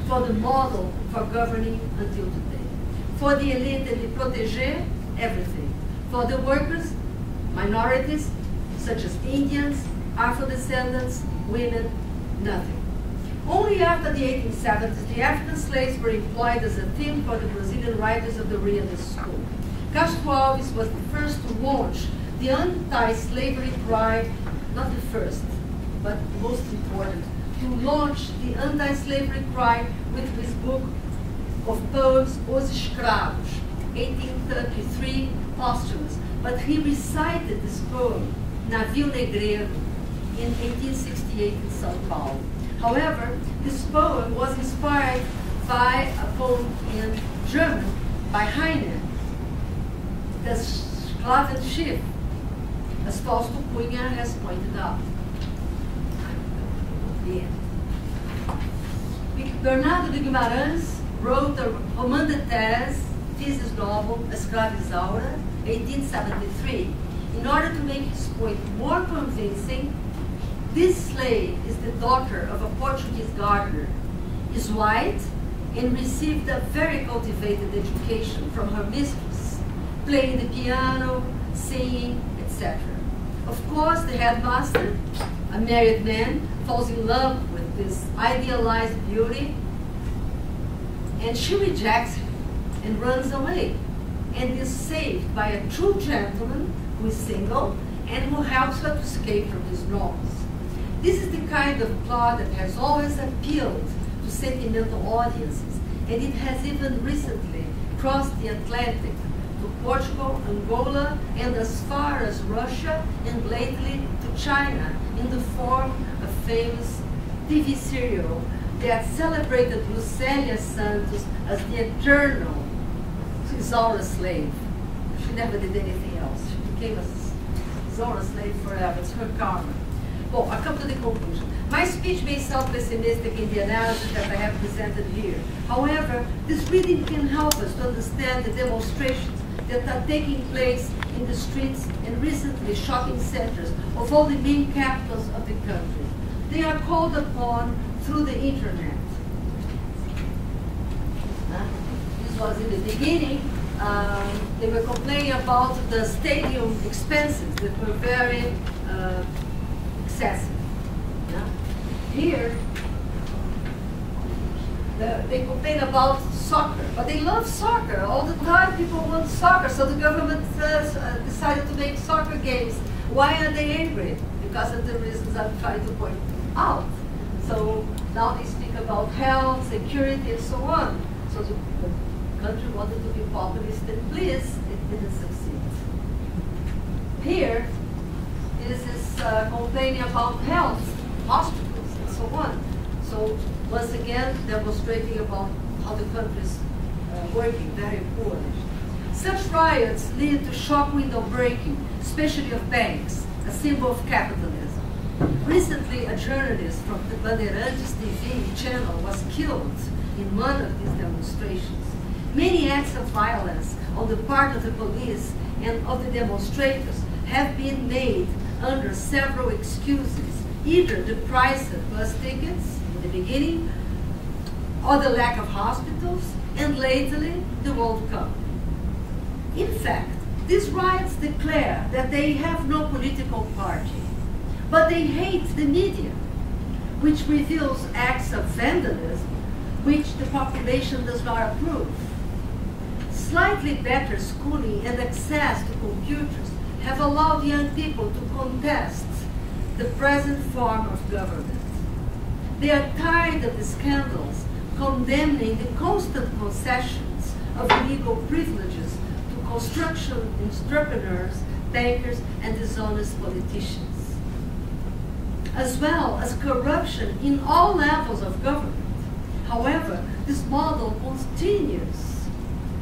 Speaker 3: for the model for governing until today. For the elite and the protégé, everything. For the workers, minorities, such as Indians, Afro-descendants, women, nothing. Only after the 1870s, the African slaves were employed as a theme for the Brazilian writers of the realist school. Castro Alves was the first to launch the anti-slavery cry, not the first, but most important, to launch the anti-slavery cry with his book of poems, Os Escravos, 1833, posthumous. But he recited this poem, Navio Negreiro, in 1868 in São Paulo. However, this poem was inspired by a poem in German by Heine, Das Sklavenschiff, as Fausto Cunha has pointed out. The end. Bernardo de Guimarães wrote a roman de thèse, thesis novel, Escravizaura, 1873. In order to make his point more convincing, this slave is the daughter of a Portuguese gardener, is white, and received a very cultivated education from her mistress, playing the piano, singing, etc. Of course, the headmaster, a married man, falls in love with this idealized beauty, and she rejects him and runs away, and is saved by a true gentleman who is single and who helps her to escape from his norms. This is the kind of plot that has always appealed to sentimental audiences, and it has even recently crossed the Atlantic to Portugal, Angola, and as far as Russia, and lately to China, in the form of famous TV serial that celebrated Lucélia Santos as the eternal Isaura slave. She never did anything else. She became a Isaura slave forever. It's her karma. Well, I come to the conclusion. My speech may sound pessimistic in the analysis that I have presented here. However, this reading can help us to understand the demonstrations that are taking place in the streets and recently shopping centers of all the main capitals of the country. They are called upon through the internet. This was in the beginning. They were complaining about the stadium expenses that were very excessive. Here, they complain about soccer, but they love soccer. All the time people want soccer, so the government decided to make soccer games. Why are they angry? Because of the reasons I'm trying to point out. So now they speak about health, security, and so on. So the country wanted to be populist and please, it didn't succeed. Here, this is complaining about health, hospitals, and so on. So once again, demonstrating about how the country is working very poorly. Such riots lead to shop window breaking, especially of banks, a symbol of capitalism. Recently, a journalist from the Bandeirantes TV channel was killed in one of these demonstrations. Many acts of violence on the part of the police and of the demonstrators have been made under several excuses, either the price of bus tickets in the beginning, or the lack of hospitals, and lately, the World Cup. In fact, these riots declare that they have no political party, but they hate the media, which reveals acts of vandalism which the population does not approve. Slightly better schooling and access to computers have allowed young people to contest the present form of government. They are tired of the scandals condemning the constant concessions of legal privileges to construction entrepreneurs, bankers, and dishonest politicians, as well as corruption in all levels of government. However, this model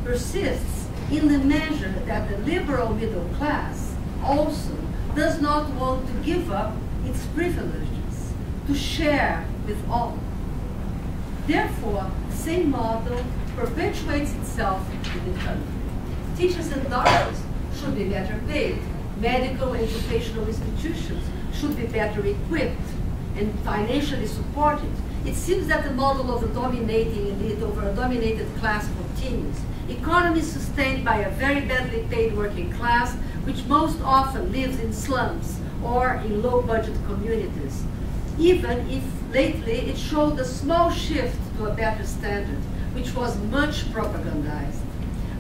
Speaker 3: persists in the measure that the liberal middle class also does not want to give up its privileges to share with all. Therefore, the same model perpetuates itself in the country. Teachers and doctors should be better paid. Medical and educational institutions should be better equipped and financially supported, It seems that the model of a dominating elite over a dominated class continues. Economy is sustained by a very badly paid working class, which most often lives in slums or in low-budget communities. Even if lately it showed a small shift to a better standard, which was much propagandized.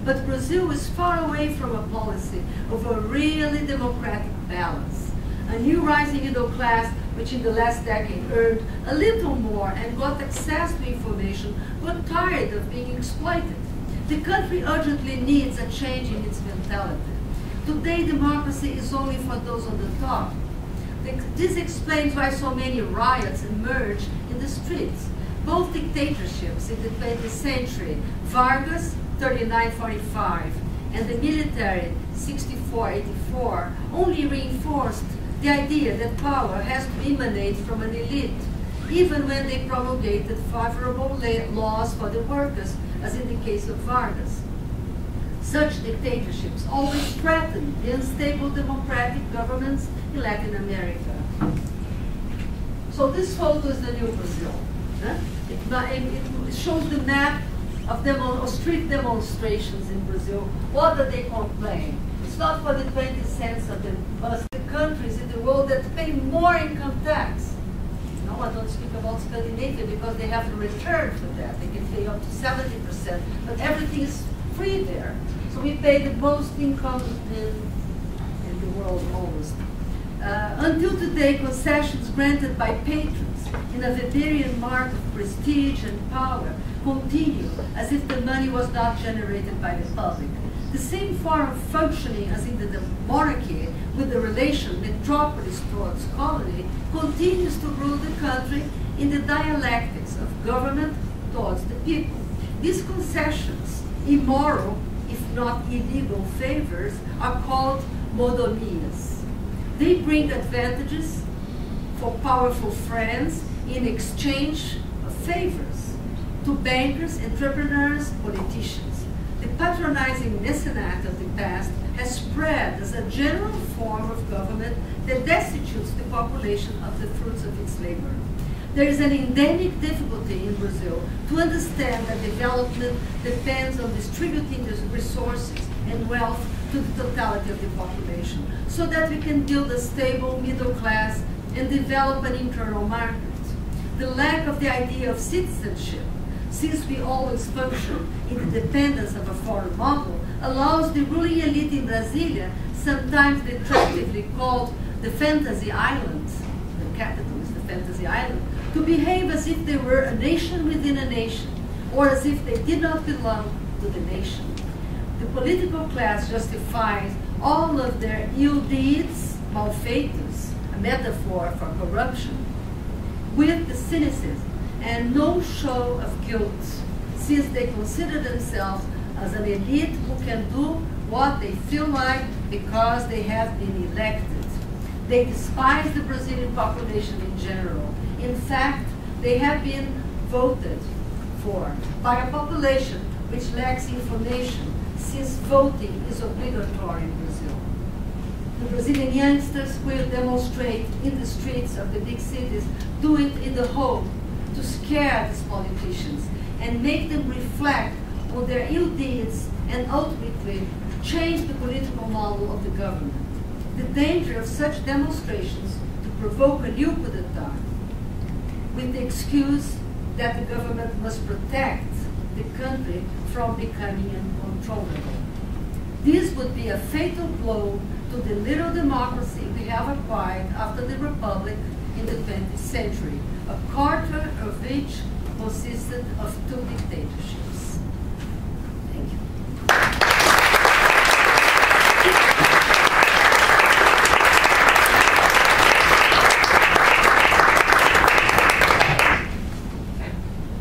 Speaker 3: But Brazil is far away from a policy of a really democratic balance. A new rising middle class, which in the last decade earned a little more and got access to information, got tired of being exploited. The country urgently needs a change in its mentality. Today, democracy is only for those on the top. This explains why so many riots emerge in the streets. Both dictatorships in the 20th century, Vargas, 39-45, and the military, 64-84, only reinforced the idea that power has to emanate from an elite, even when they promulgated favorable laws for the workers, as in the case of Vargas. Such dictatorships always threaten the unstable democratic governments in Latin America. So this photo is the new Brazil. It shows the map of street demonstrations in Brazil. What do they complain? It's not for the 20 cents of the bus. The countries in the world that pay more income tax. No, I don't speak about Scandinavia because they have to return for that. They can pay up to 70%, but everything is free there. So we pay the most income in the world almost. Until today, concessions granted by patrons in a Weberian mark of prestige and power continue as if the money was not generated by the public. The same form of functioning as in the monarchy, with the relation metropolis towards colony, continues to rule the country in the dialectics of government towards the people. These concessions, immoral, if not illegal favors, are called mordomias. They bring advantages for powerful friends in exchange of favors to bankers, entrepreneurs, politicians. The patronizing mecenat of the past has spread as a general form of government that destitutes the population of the fruits of its labor. There is an endemic difficulty in Brazil to understand that development depends on distributing the resources and wealth to the totality of the population, so that we can build a stable middle class and develop an internal market. The lack of the idea of citizenship, since we always function in the dependence of a foreign model, allows the ruling elite in Brasilia, sometimes detractively called the fantasy island, the capital is the fantasy island, to behave as if they were a nation within a nation, or as if they did not belong to the nation. The political class justifies all of their ill deeds, malfeitos, a metaphor for corruption, with the cynicism and no show of guilt, since they consider themselves as an elite who can do what they feel like because they have been elected. They despise the Brazilian population in general. In fact, they have been voted for by a population which lacks information, since voting is obligatory in Brazil. The Brazilian youngsters who will demonstrate in the streets of the big cities do it in the hope to scare these politicians and make them reflect on their ill deeds and ultimately change the political model of the government. The danger of such demonstrations to provoke a new coup d'etat with the excuse that the government must protect the country from becoming uncontrollable. This would be a fatal blow to the little democracy we have acquired after the Republic in the 20th century, a quarter of which consisted of 2 dictatorships. Thank you.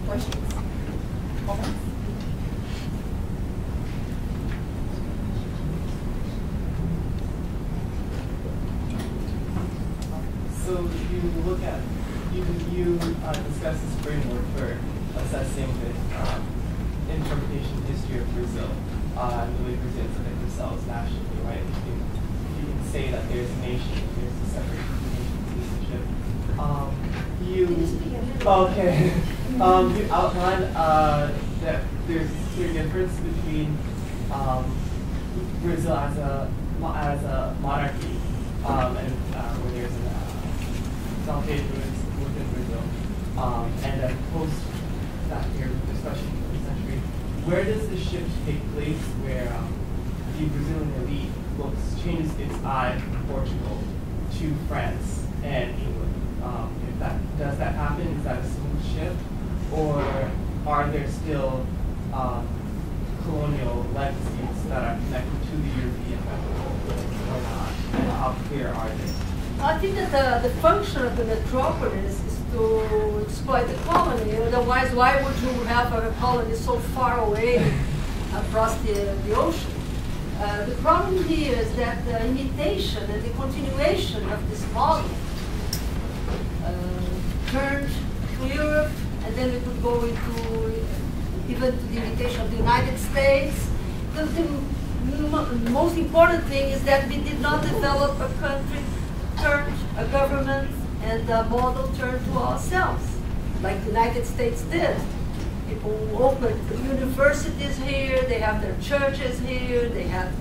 Speaker 1: Questions? Comments?
Speaker 5: So you look at, you discuss this framework for assessing the interpretation history of Brazil and the way Brazilians look at themselves nationally, right? You can say that there's a nation, there's a separate nation citizenship, You
Speaker 3: Can you speak a little?
Speaker 5: okay? You outlined that there's a clear difference between Brazil as a monarchy and when there's an exaltation within Brazil, and then post that period, especially in the 20th century. Where does the shift take place where the Brazilian elite changes its eye from Portugal to France and England? Does that happen? Is that a smooth shift, or are there still colonial legacies that are connected to the European or not? And how clear are they?
Speaker 3: I think that the function of the metropolis is to exploit the colony. Otherwise, why would you have a colony so far away across the ocean? The problem here is that the imitation and the continuation of this model turned to Europe, and then we could go into even to the imitation of the United States. The most important thing is that we did not develop a country turned, a government and a model turned to ourselves, like the United States did. People opened universities here, they have their churches here, they have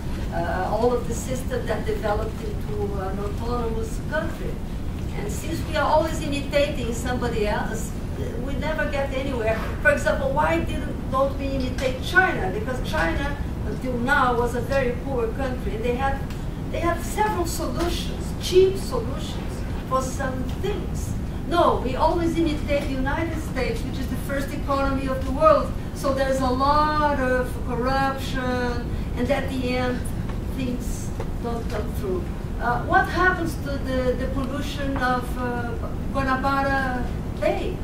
Speaker 3: all of the system that developed into an autonomous country. And since we are always imitating somebody else, we never get anywhere. For example, why don't we imitate China? Because China, until now, was a very poor country. And they had several solutions, cheap solutions for some things. No, we always imitate the United States, which is the first economy of the world. So there's a lot of corruption, and at the end, things don't come through. What happens to the pollution of Guanabara Bay?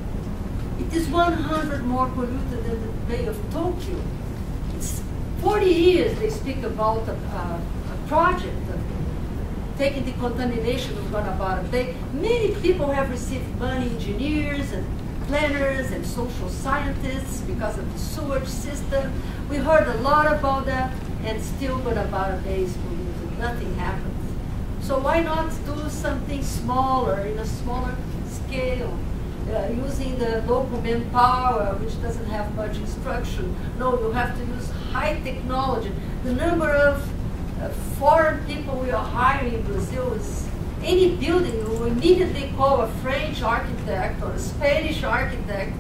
Speaker 3: It is 100 more polluted than the Bay of Tokyo. It's 40 years they speak about a project of taking the contamination of Guanabara Bay. Many people have received money, engineers and planners and social scientists because of the sewage system. We heard a lot about that, and still Guanabara Bay is polluted. Nothing happens. So why not do something smaller, in a smaller scale, using the local manpower, which doesn't have much instruction? No, you have to use high technology. The number of foreign people we are hiring in Brazil is any building, you immediately call a French architect or a Spanish architect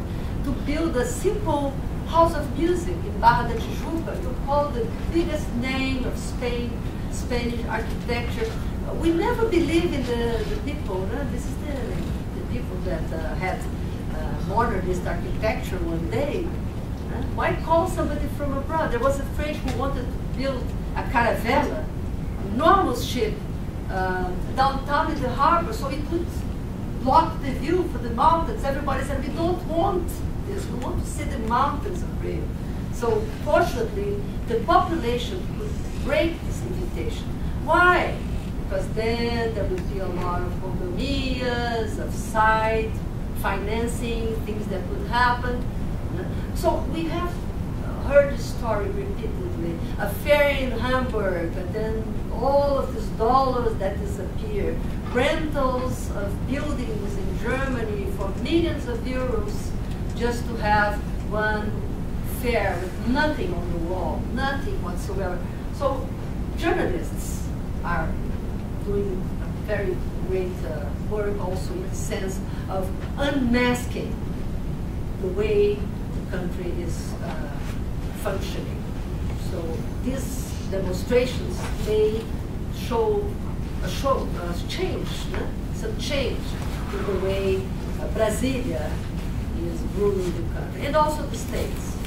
Speaker 3: to build a simple house of music in Barra da Tijuca. You call the biggest name of Spanish architecture. We never believe in the people. No? This is the people that had modernist architecture one day. Why call somebody from abroad? There was a French who wanted to build a caravela, enormous ship, downtown in the harbor, so it would block the view for the mountains. Everybody said, we don't want this, we want to see the mountains of Rio. So fortunately, the population could break this invitation. Why? Because then there would be a lot of condominiums, of site financing, things that would happen. So we have heard this story repeatedly. A fair in Hamburg, and then all of these dollars that disappear. Rentals of buildings in Germany for millions of euros just to have one fair with nothing on the wall, nothing whatsoever. So journalists are doing a very great work also in the sense of unmasking the way the country is functioning. So these demonstrations may show change, some change in the way Brasilia is ruling the country, and also the states.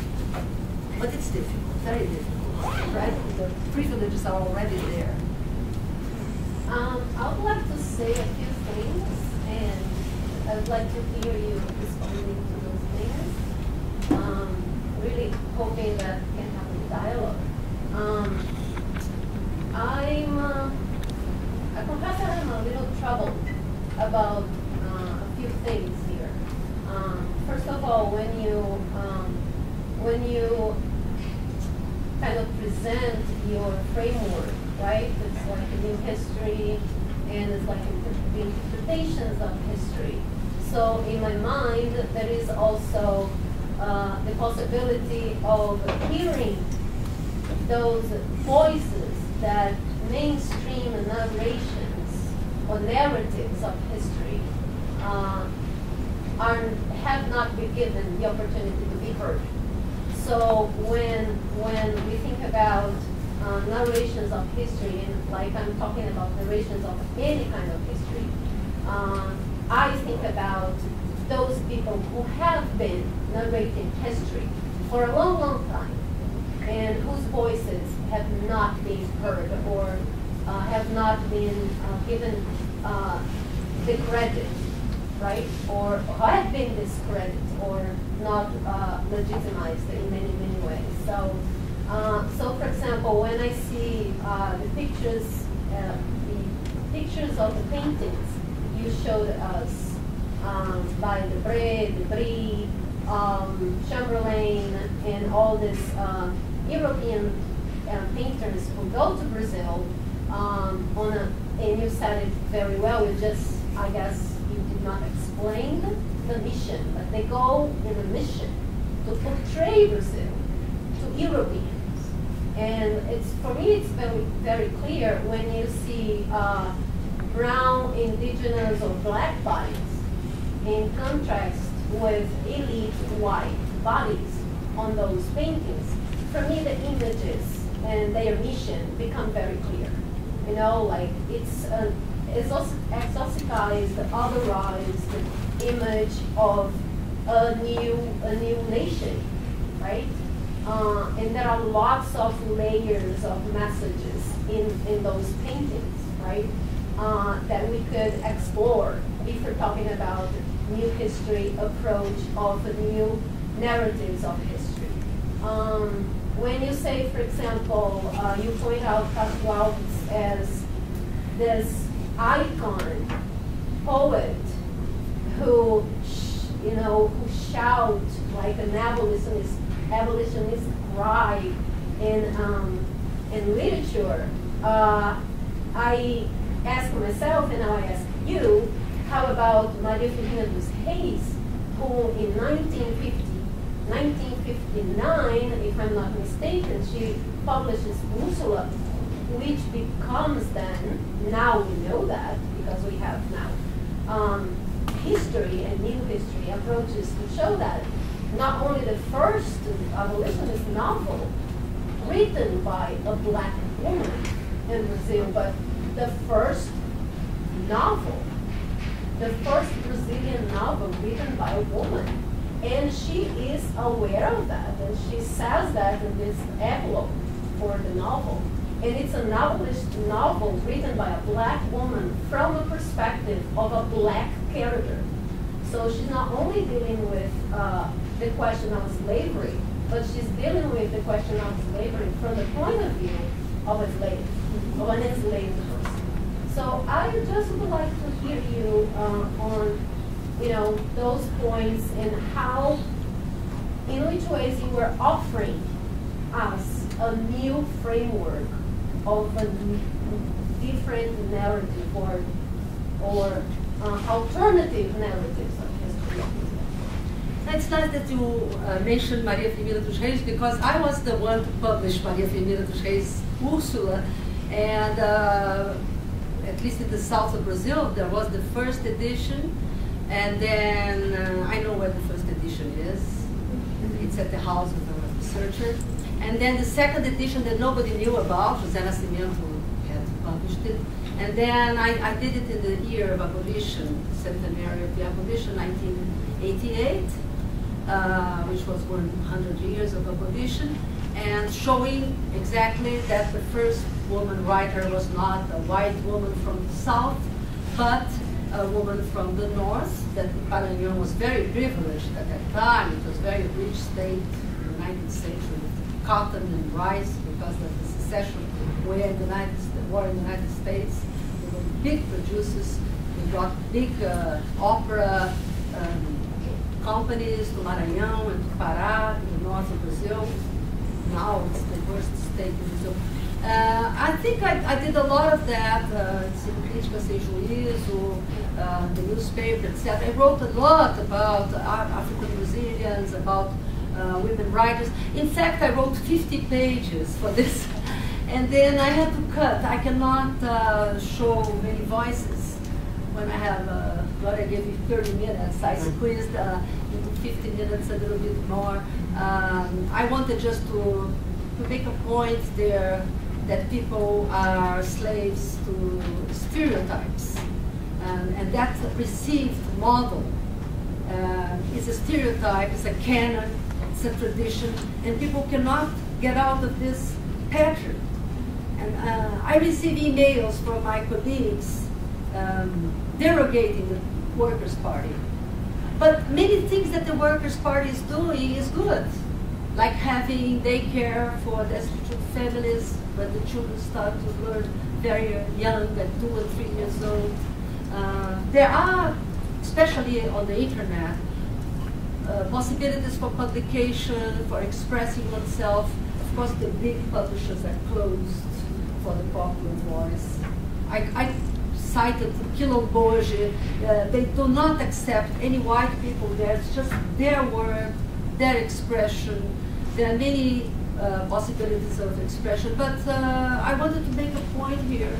Speaker 3: But it's difficult, very difficult, right? The privileges are already there.
Speaker 4: I would like to say a few things, and I would like to hear you responding to those things. Really hoping that we can have a dialogue. I confess that I'm a little troubled about a few things here. First of all, when you kind of present your framework, right? It's like a new history, and it's like the interpretations of history. So in my mind, there is also the possibility of hearing those voices that mainstream narrations or narratives of history have not been given the opportunity to be heard. So when we think about narrations of history, and like I'm talking about narrations of any kind of history, I think about those people who have been narrating history for a long, long time, and whose voices have not been heard or have not been given the credit, right? Or have been discredited or not legitimized in many, many ways. So, so for example, when I see the pictures of the paintings you showed us by Debris, Chamberlain, and all these European painters who go to Brazil and you said it very well. You just, I guess, you did not explain the mission, but they go in a mission to portray Brazil to Europeans. And it's, for me, it's very, very clear when you see brown, indigenous, or black bodies in contrast with elite white bodies on those paintings. For me, the images and their mission become very clear. You know, like it's exoticized, otherized image of a new nation, right? And there are lots of layers of messages in those paintings, right? That we could explore if we're talking about new history approach of new narratives of history. When you say, for example, you point out Caswell as this icon poet who, who shouts like an abolitionist cry in literature. I ask myself, and now I ask you, how about Maria Firmina dos Reis, who in 1959, if I'm not mistaken, she publishes Bússola, which becomes then, now we know that, because we have now history and new history approaches to show that not only the first abolitionist novel written by a black woman in Brazil, but the first novel, the first Brazilian novel written by a woman. And she is aware of that, and she says that in this epilogue for the novel. And it's a novel written by a black woman from the perspective of a black character. So she's not only dealing with the question of slavery, but she's dealing with the question of slavery from the point of view of a slave, of an enslaved person. So I just would like to hear you on, those points and how, in which ways you were offering us a new framework of a different narrative or alternative narratives of history.
Speaker 3: It's nice that you mentioned Maria Firmina dos Reis, because I was the one to publish Maria Firmina dos Reis' Úrsula, and at least in the south of Brazil, there was the first edition, and then I know where the first edition is. It's at the house of the researcher. And then the second edition that nobody knew about, José Nascimento had published it. And then I did it in the year of abolition, centenary of the abolition, 1988, which was 100 years of abolition, and showing exactly that the first woman writer was not a white woman from the south, but a woman from the north, that Maranhão was very privileged at that time. It was a very rich state in the 19th century, with cotton and rice, because of the secession war in the United States. They were big producers. They brought big opera companies to Maranhão and to Pará, in the north of Brazil. Now it's the worst state in Brazil. I think I did a lot of that. It's in Crítica Sem Juízo, the newspaper, etc. I wrote a lot about African Brazilians, about women writers. In fact, I wrote 50 pages for this. And then I had to cut. I cannot show many voices when I have, God, I gave you 30 minutes. I squeezed into 50 minutes, a little bit more. I wanted just to make a point there that people are slaves to stereotypes. And that received model is a stereotype, it's a canon, it's a tradition, and people cannot get out of this pattern. And I receive emails from my colleagues derogating the Workers' Party. But many things that the Workers' Party is doing is good, like having daycare for destitute families, where the children start to learn very young, at 2 and 3 years old. There are, especially on the internet, possibilities for publication, for expressing oneself. Of course, the big publishers are closed for the popular voice. I cited Quilomboge. They do not accept any white people there. It's just their word, their expression. There are many possibilities of expression, but I wanted to make a point here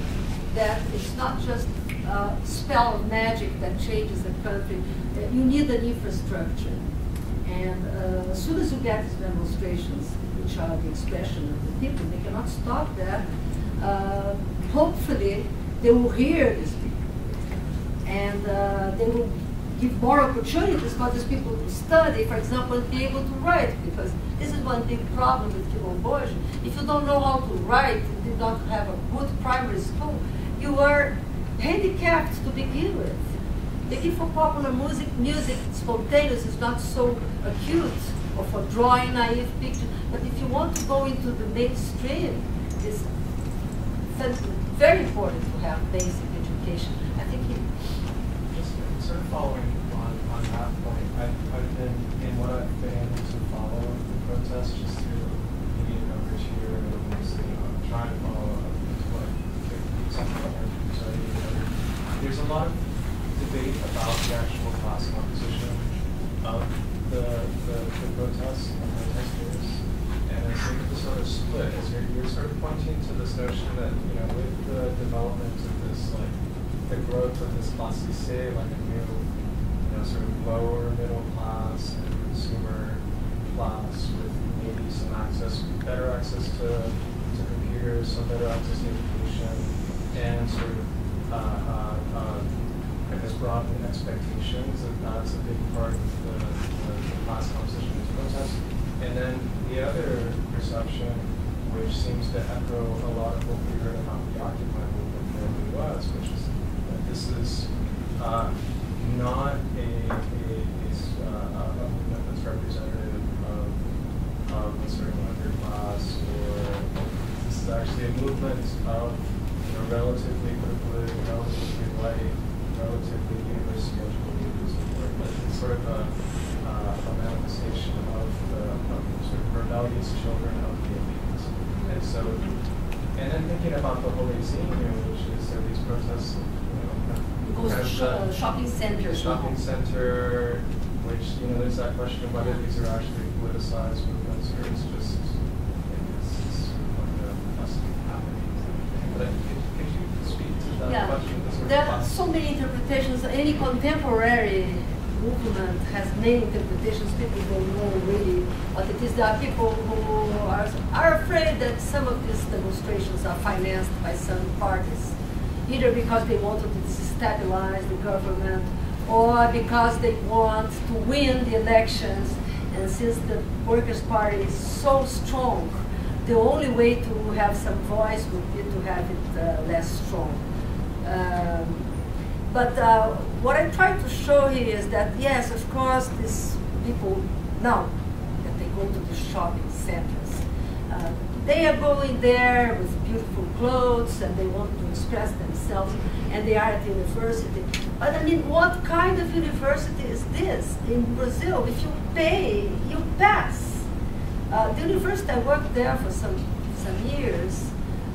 Speaker 3: that it's not just a spell of magic that changes the country. You need an infrastructure. And as soon as you get these demonstrations, which are the expression of the people, they cannot stop that. Hopefully, they will hear these people. And they will give more opportunities for these people to study, for example, and be able to write, because this is one big problem with Quilomboge. If you don't know how to write, you did not have a good primary school, you are handicapped to begin with. Thinking for popular music, spontaneous is not so acute, or for drawing naive pictures, but if you want to go into the mainstream, it's very important to have basic education. I think
Speaker 6: Just sort of following on that point, I've been, in what I've been able to follow the protests just through media coverage here and trying to follow what there's a lot of debate about the actual class composition of the protests and the protesters. And it seems to sort of split as you're sort of pointing to this notion that, you know, with the development of this, like, the growth of this classe lycée, like a new, you know, sort of lower middle class and consumer class with maybe some access, better access to computers, some better access to education, and sort of, I guess, broaden expectations that that's a big part of the class composition of this protest. And then the other perception, which seems to echo a lot of what we heard about the Occupy movement here in the US, which is that this is not a movement that's representative of a certain underclass, or this is actually a movement of, you know, relatively politically, relatively white, relatively university educated support. But it's sort of a manifestation of the sort of rebellious children of the elites. And so, and then thinking about the whole regime here, which is these protests, you know,
Speaker 3: goes to shopping centers.
Speaker 6: Shopping center, which, you know, there's that question of whether these are actually politicized movements or it's just what the custom happening. But could you speak to that question?
Speaker 3: There are so many interpretations. Any contemporary movement has many interpretations. People don't know really what it is. There are people who are afraid that some of these demonstrations are financed by some parties, either because they want to destabilize the government or because they want to win the elections. And since the Workers' Party is so strong, the only way to have some voice would be to have it less strong. But what I try to show here is that, yes, of course, these people, now that they go to the shopping centers, they are going there with beautiful clothes and they want to express themselves, and they are at the university. But I mean, what kind of university is this in Brazil? If you pay, you pass. The university, I worked there for some years.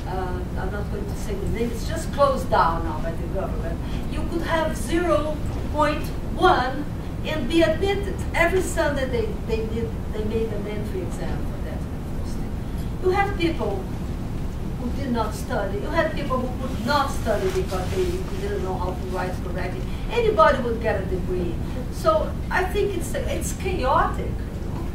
Speaker 3: I'm not going to say the name, it's just closed down now by the government. You could have 0.1 and be admitted. Every Sunday they made an entry exam for that university. You have people who did not study. You had people who could not study because they didn't know how to write correctly. Anybody would get a degree. So I think it's chaotic. You know?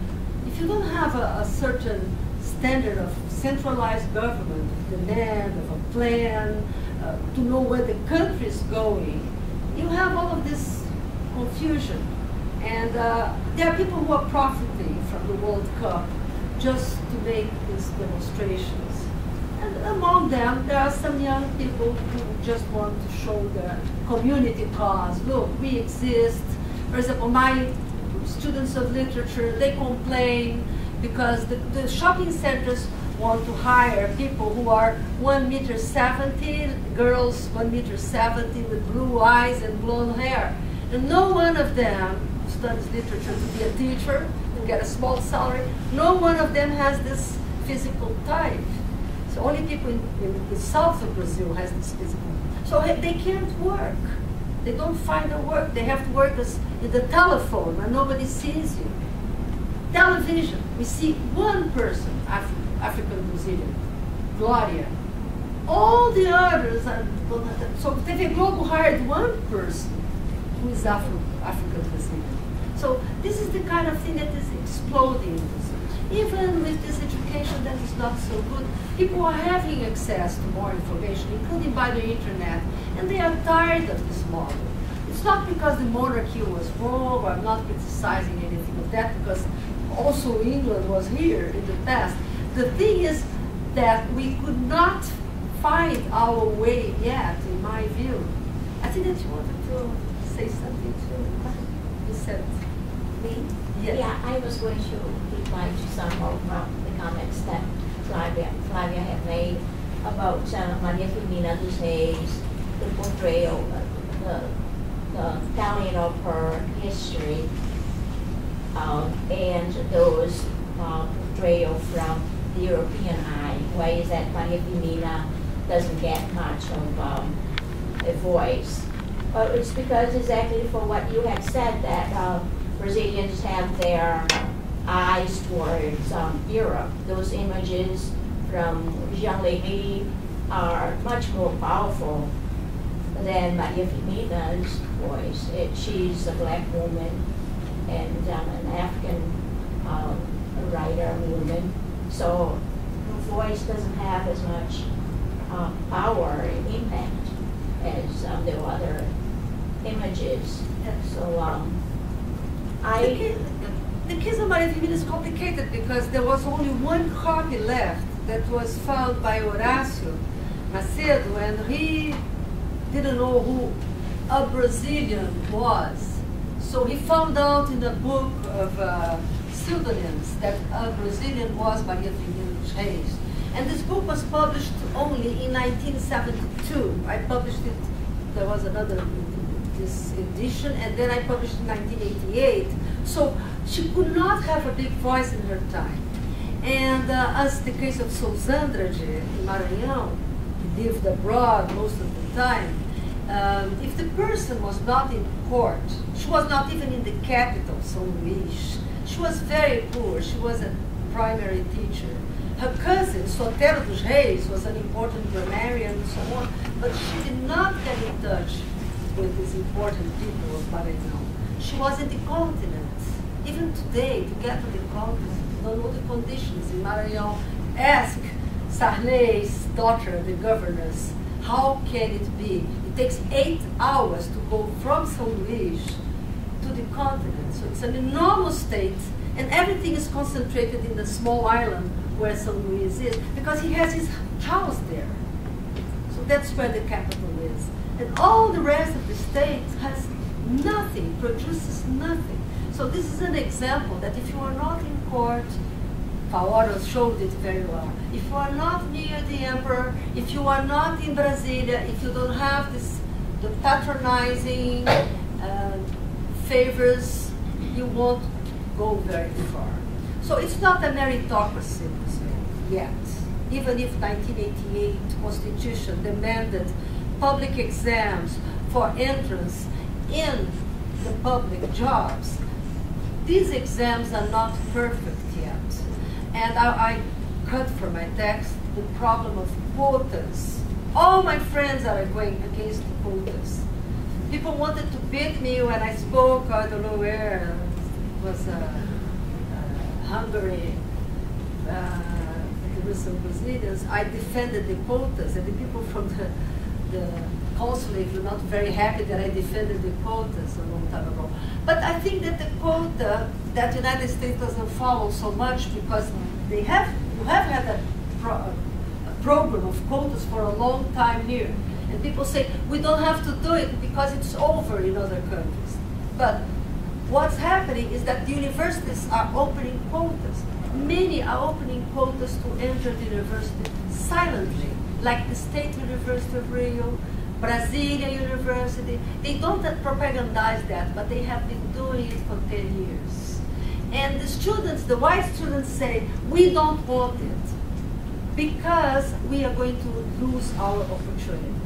Speaker 3: If you don't have a certain standard of centralized government, of demand, of a plan, to know where the country is going, you have all of this confusion. And there are people who are profiting from the World Cup just to make these demonstrations. And among them, there are some young people who just want to show their community cause. Look, we exist. For example, my students of literature, they complain because the shopping centers want to hire people who are 1.70 m, girls 1.70 m with blue eyes and blonde hair. And no one of them who studies literature to be a teacher, to get a small salary, no one of them has this physical type. So only people in the south of Brazil has this physical. So they can't work. They don't find a work. They have to work in the telephone where nobody sees you. Television, we see one person, African Brazilian, Gloria. All the others are, so TV Globo hired one person who is African Brazilian. So this is the kind of thing that is exploding in Brazil. Even with this education that is not so good, people are having access to more information, including by the internet, and they are tired of this model. It's not because the monarchy was wrong, or I'm not criticizing anything of that, because also England was here in the past. The thing is that we could not find our way yet, in my view. I think that you wanted to say something too. You said
Speaker 7: Me?
Speaker 3: yes.
Speaker 7: Yeah, I was going to reply to some of the comments that Flavia had made about Maria Firmina dos Reis, the portrayal, the telling of her history, and those portrayal from the European eye. Why is that Maria Firmina doesn't get much of a voice? Well, it's because exactly for what you had said, that Brazilians have their eyes towards Europe. Those images from Jean Léry are much more powerful than Maria Firmina's voice. She's a black woman and an African writer woman, so her voice doesn't have as much power and impact as the other images. So
Speaker 3: the case of Maria Firmina is complicated because there was only one copy left that was found by Horácio Macedo, and he didn't know who a Brazilian was. So he found out in a book of pseudonyms that a Brazilian was Maria Firmina dos Reis. And this book was published only in 1972. I published it, there was another this edition, and then I published in 1988. So she could not have a big voice in her time. And as the case of Sousandrade in Maranhão, he lived abroad most of the time. If the person was not in court, she was not even in the capital, São Luís. She was very poor. She was a primary teacher. Her cousin, Sotero dos Reis, was an important grammarian and so on, but she did not get in touch with these important people of Maranhão. She was in the continent. Even today, to get to the continent, you don't know the conditions in Maranhão. Ask Sarney's daughter, the governess, how can it be? It takes 8 hours to go from São Luís to the continent. So it's an enormous state, and everything is concentrated in the small island where São Luís is, because he has his house there. So that's where the capital is. And all the rest of the state has nothing, produces nothing. So this is an example that if you are not in court, Paolo showed it very well. If you are not near the emperor, if you are not in Brasilia, if you don't have the patronizing favors, you won't go very far. So it's not a meritocracy yet. even if 1988 Constitution demanded public exams for entrance in the public jobs, these exams are not perfect yet. And I cut from my text the problem of quotas. All my friends are going against the quotas. People wanted to beat me when I spoke, I don't know where, it was Hungary, there were some Brazilians. I defended the quotas, and the people from the consulate were not very happy that I defended the quotas a long time ago. But I think that the quota that the United States doesn't follow so much because you have had a program of quotas for a long time here. And people say, we don't have to do it because it's over in other countries. But what's happening is that the universities are opening quotas. Many are opening quotas to enter the university silently, like the State University of Rio, Brasilia University. They don't propagandize that, but they have been doing it for 10 years. And the students, the white students say, we don't want it because we are going to lose our opportunities.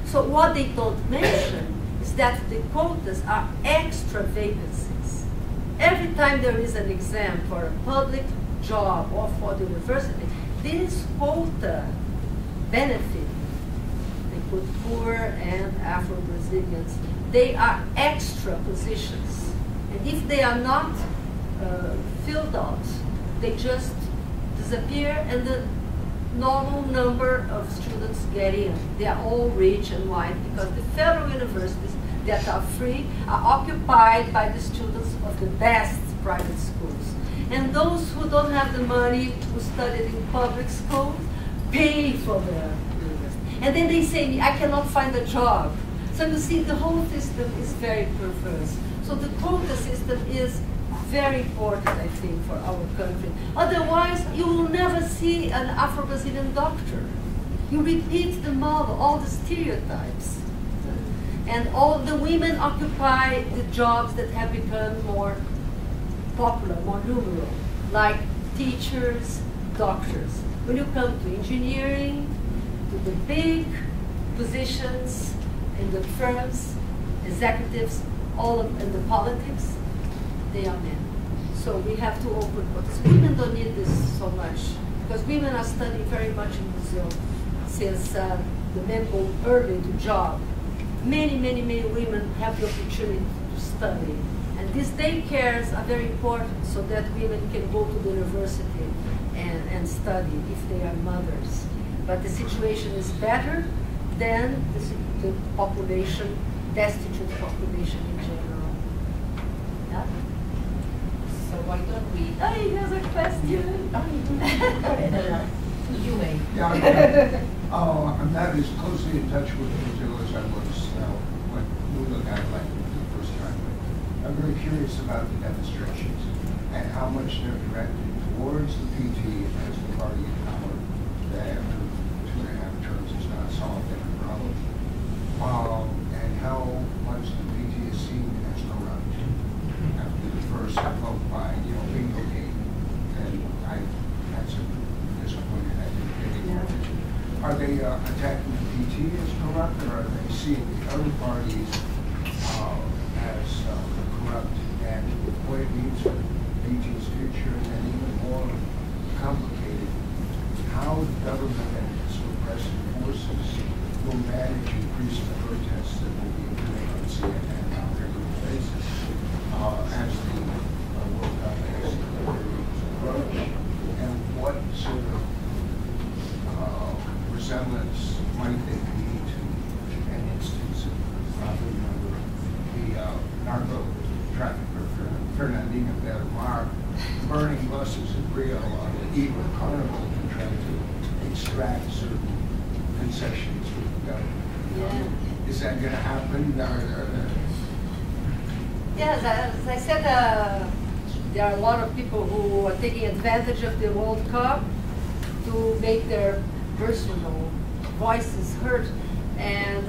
Speaker 3: So what they don't mention is that the quotas are extra vacancies. Every time there is an exam for a public job or for the university, this quota benefit, they put poor and Afro-Brazilians, they are extra positions. And if they are not filled out, they just disappear and the normal number of students get in. They are all rich and white because the federal universities that are free are occupied by the students of the best private schools. And those who don't have the money, who studied in public schools, pay for the university. And then they say, I cannot find a job. So you see, the whole system is very perverse. So the quota system is very important, I think, for our country. Otherwise, you will never see an Afro-Brazilian doctor. You repeat the model, all the stereotypes. And all the women occupy the jobs that have become more popular, more numeral, like teachers, doctors. When you come to engineering, to the big positions in the firms, executives, all of in the politics, they are men. So we have to open quotas. Women don't need this so much because women are studying very much in Brazil since the men go early to job. Many women have the opportunity to study. And these daycares are very important so that women can go to the university and study if they are mothers. But the situation is better than the population, destitute population in general. Yeah?
Speaker 1: So why don't we?
Speaker 3: Oh, he has a question.
Speaker 1: You may.
Speaker 8: Yeah, I'm not as closely in touch with Brazil as I was when Lula got elected for the first time. But I'm very curious about the demonstrations and how much they're directed towards the PT as the party in power that after 2.5 terms has not solved every problem, and how much the PT is seen as corrupt. After the first vote by, Bingo Gate, and I had some disappointed I didn't get any more attention. Are they attacking the PT as corrupt, or are they seeing the other parties as corrupt, and what it means for PT's future, and even more complicated, how the government and its repressive forces will manage increasing protests that will be occurring on CNN on a regular basis as the World Cup approach, and what sort of resemblance might they be to an instance of, remember, the narco trafficker Fernandina del Mar burning buses in Rio on the eve of Carnival to try to extract certain concessions from the government.
Speaker 3: Yeah.
Speaker 8: Is that going to happen?
Speaker 3: Yes, as I said, there are a lot of people who are taking advantage of the World Cup to make their personal voices heard. And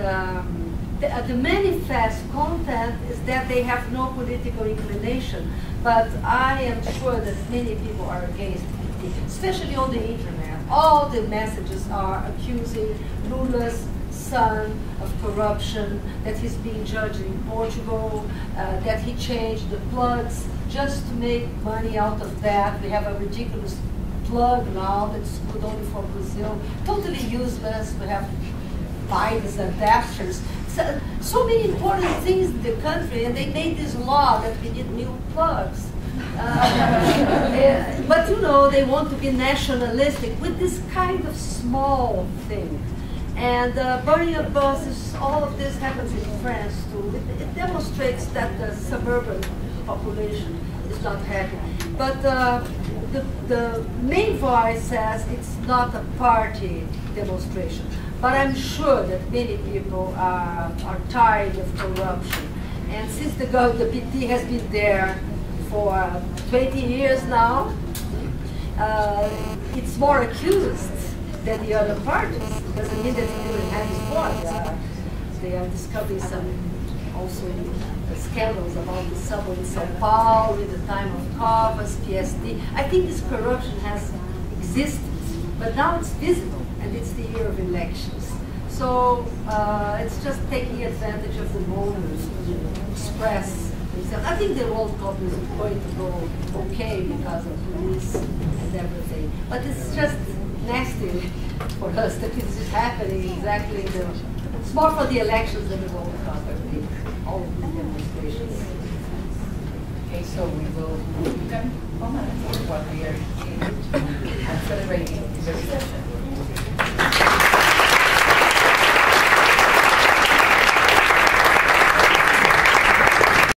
Speaker 3: the manifest content is that they have no political inclination. But I am sure that many people are against it, especially on the internet. all the messages are accusing Lula's son of corruption, that he's being judged in Portugal, that he changed the plugs just to make money out of that. We have a ridiculous plug now that's good only for Brazil, totally useless. We have lines and adapters. So many important things in the country, and they made this law that we need new plugs. But you know, they want to be nationalistic with this kind of small thing. And burning of buses, all of this happens in France too. It demonstrates that the suburban population is not happy. But the main voice says it's not a party demonstration. But I'm sure that many people are tired of corruption. And since the PT has been there for 20 years now, it's more accused than the other parties. Doesn't mean that they didn't have his voice. They are discovering some also scandals about the subway in São Paulo in the time of Covas, PSD. I think this corruption has existed, but now it's visible, and it's the year of elections. So it's just taking advantage of the moment to express themselves. I think the World Cup is going to go okay because of police and everything, but it's just nasty for us that this is happening exactly in the. It's more for the elections than the World Cup, I think, all of these demonstrations.
Speaker 1: Okay, so we will move them for what we are celebrating this session.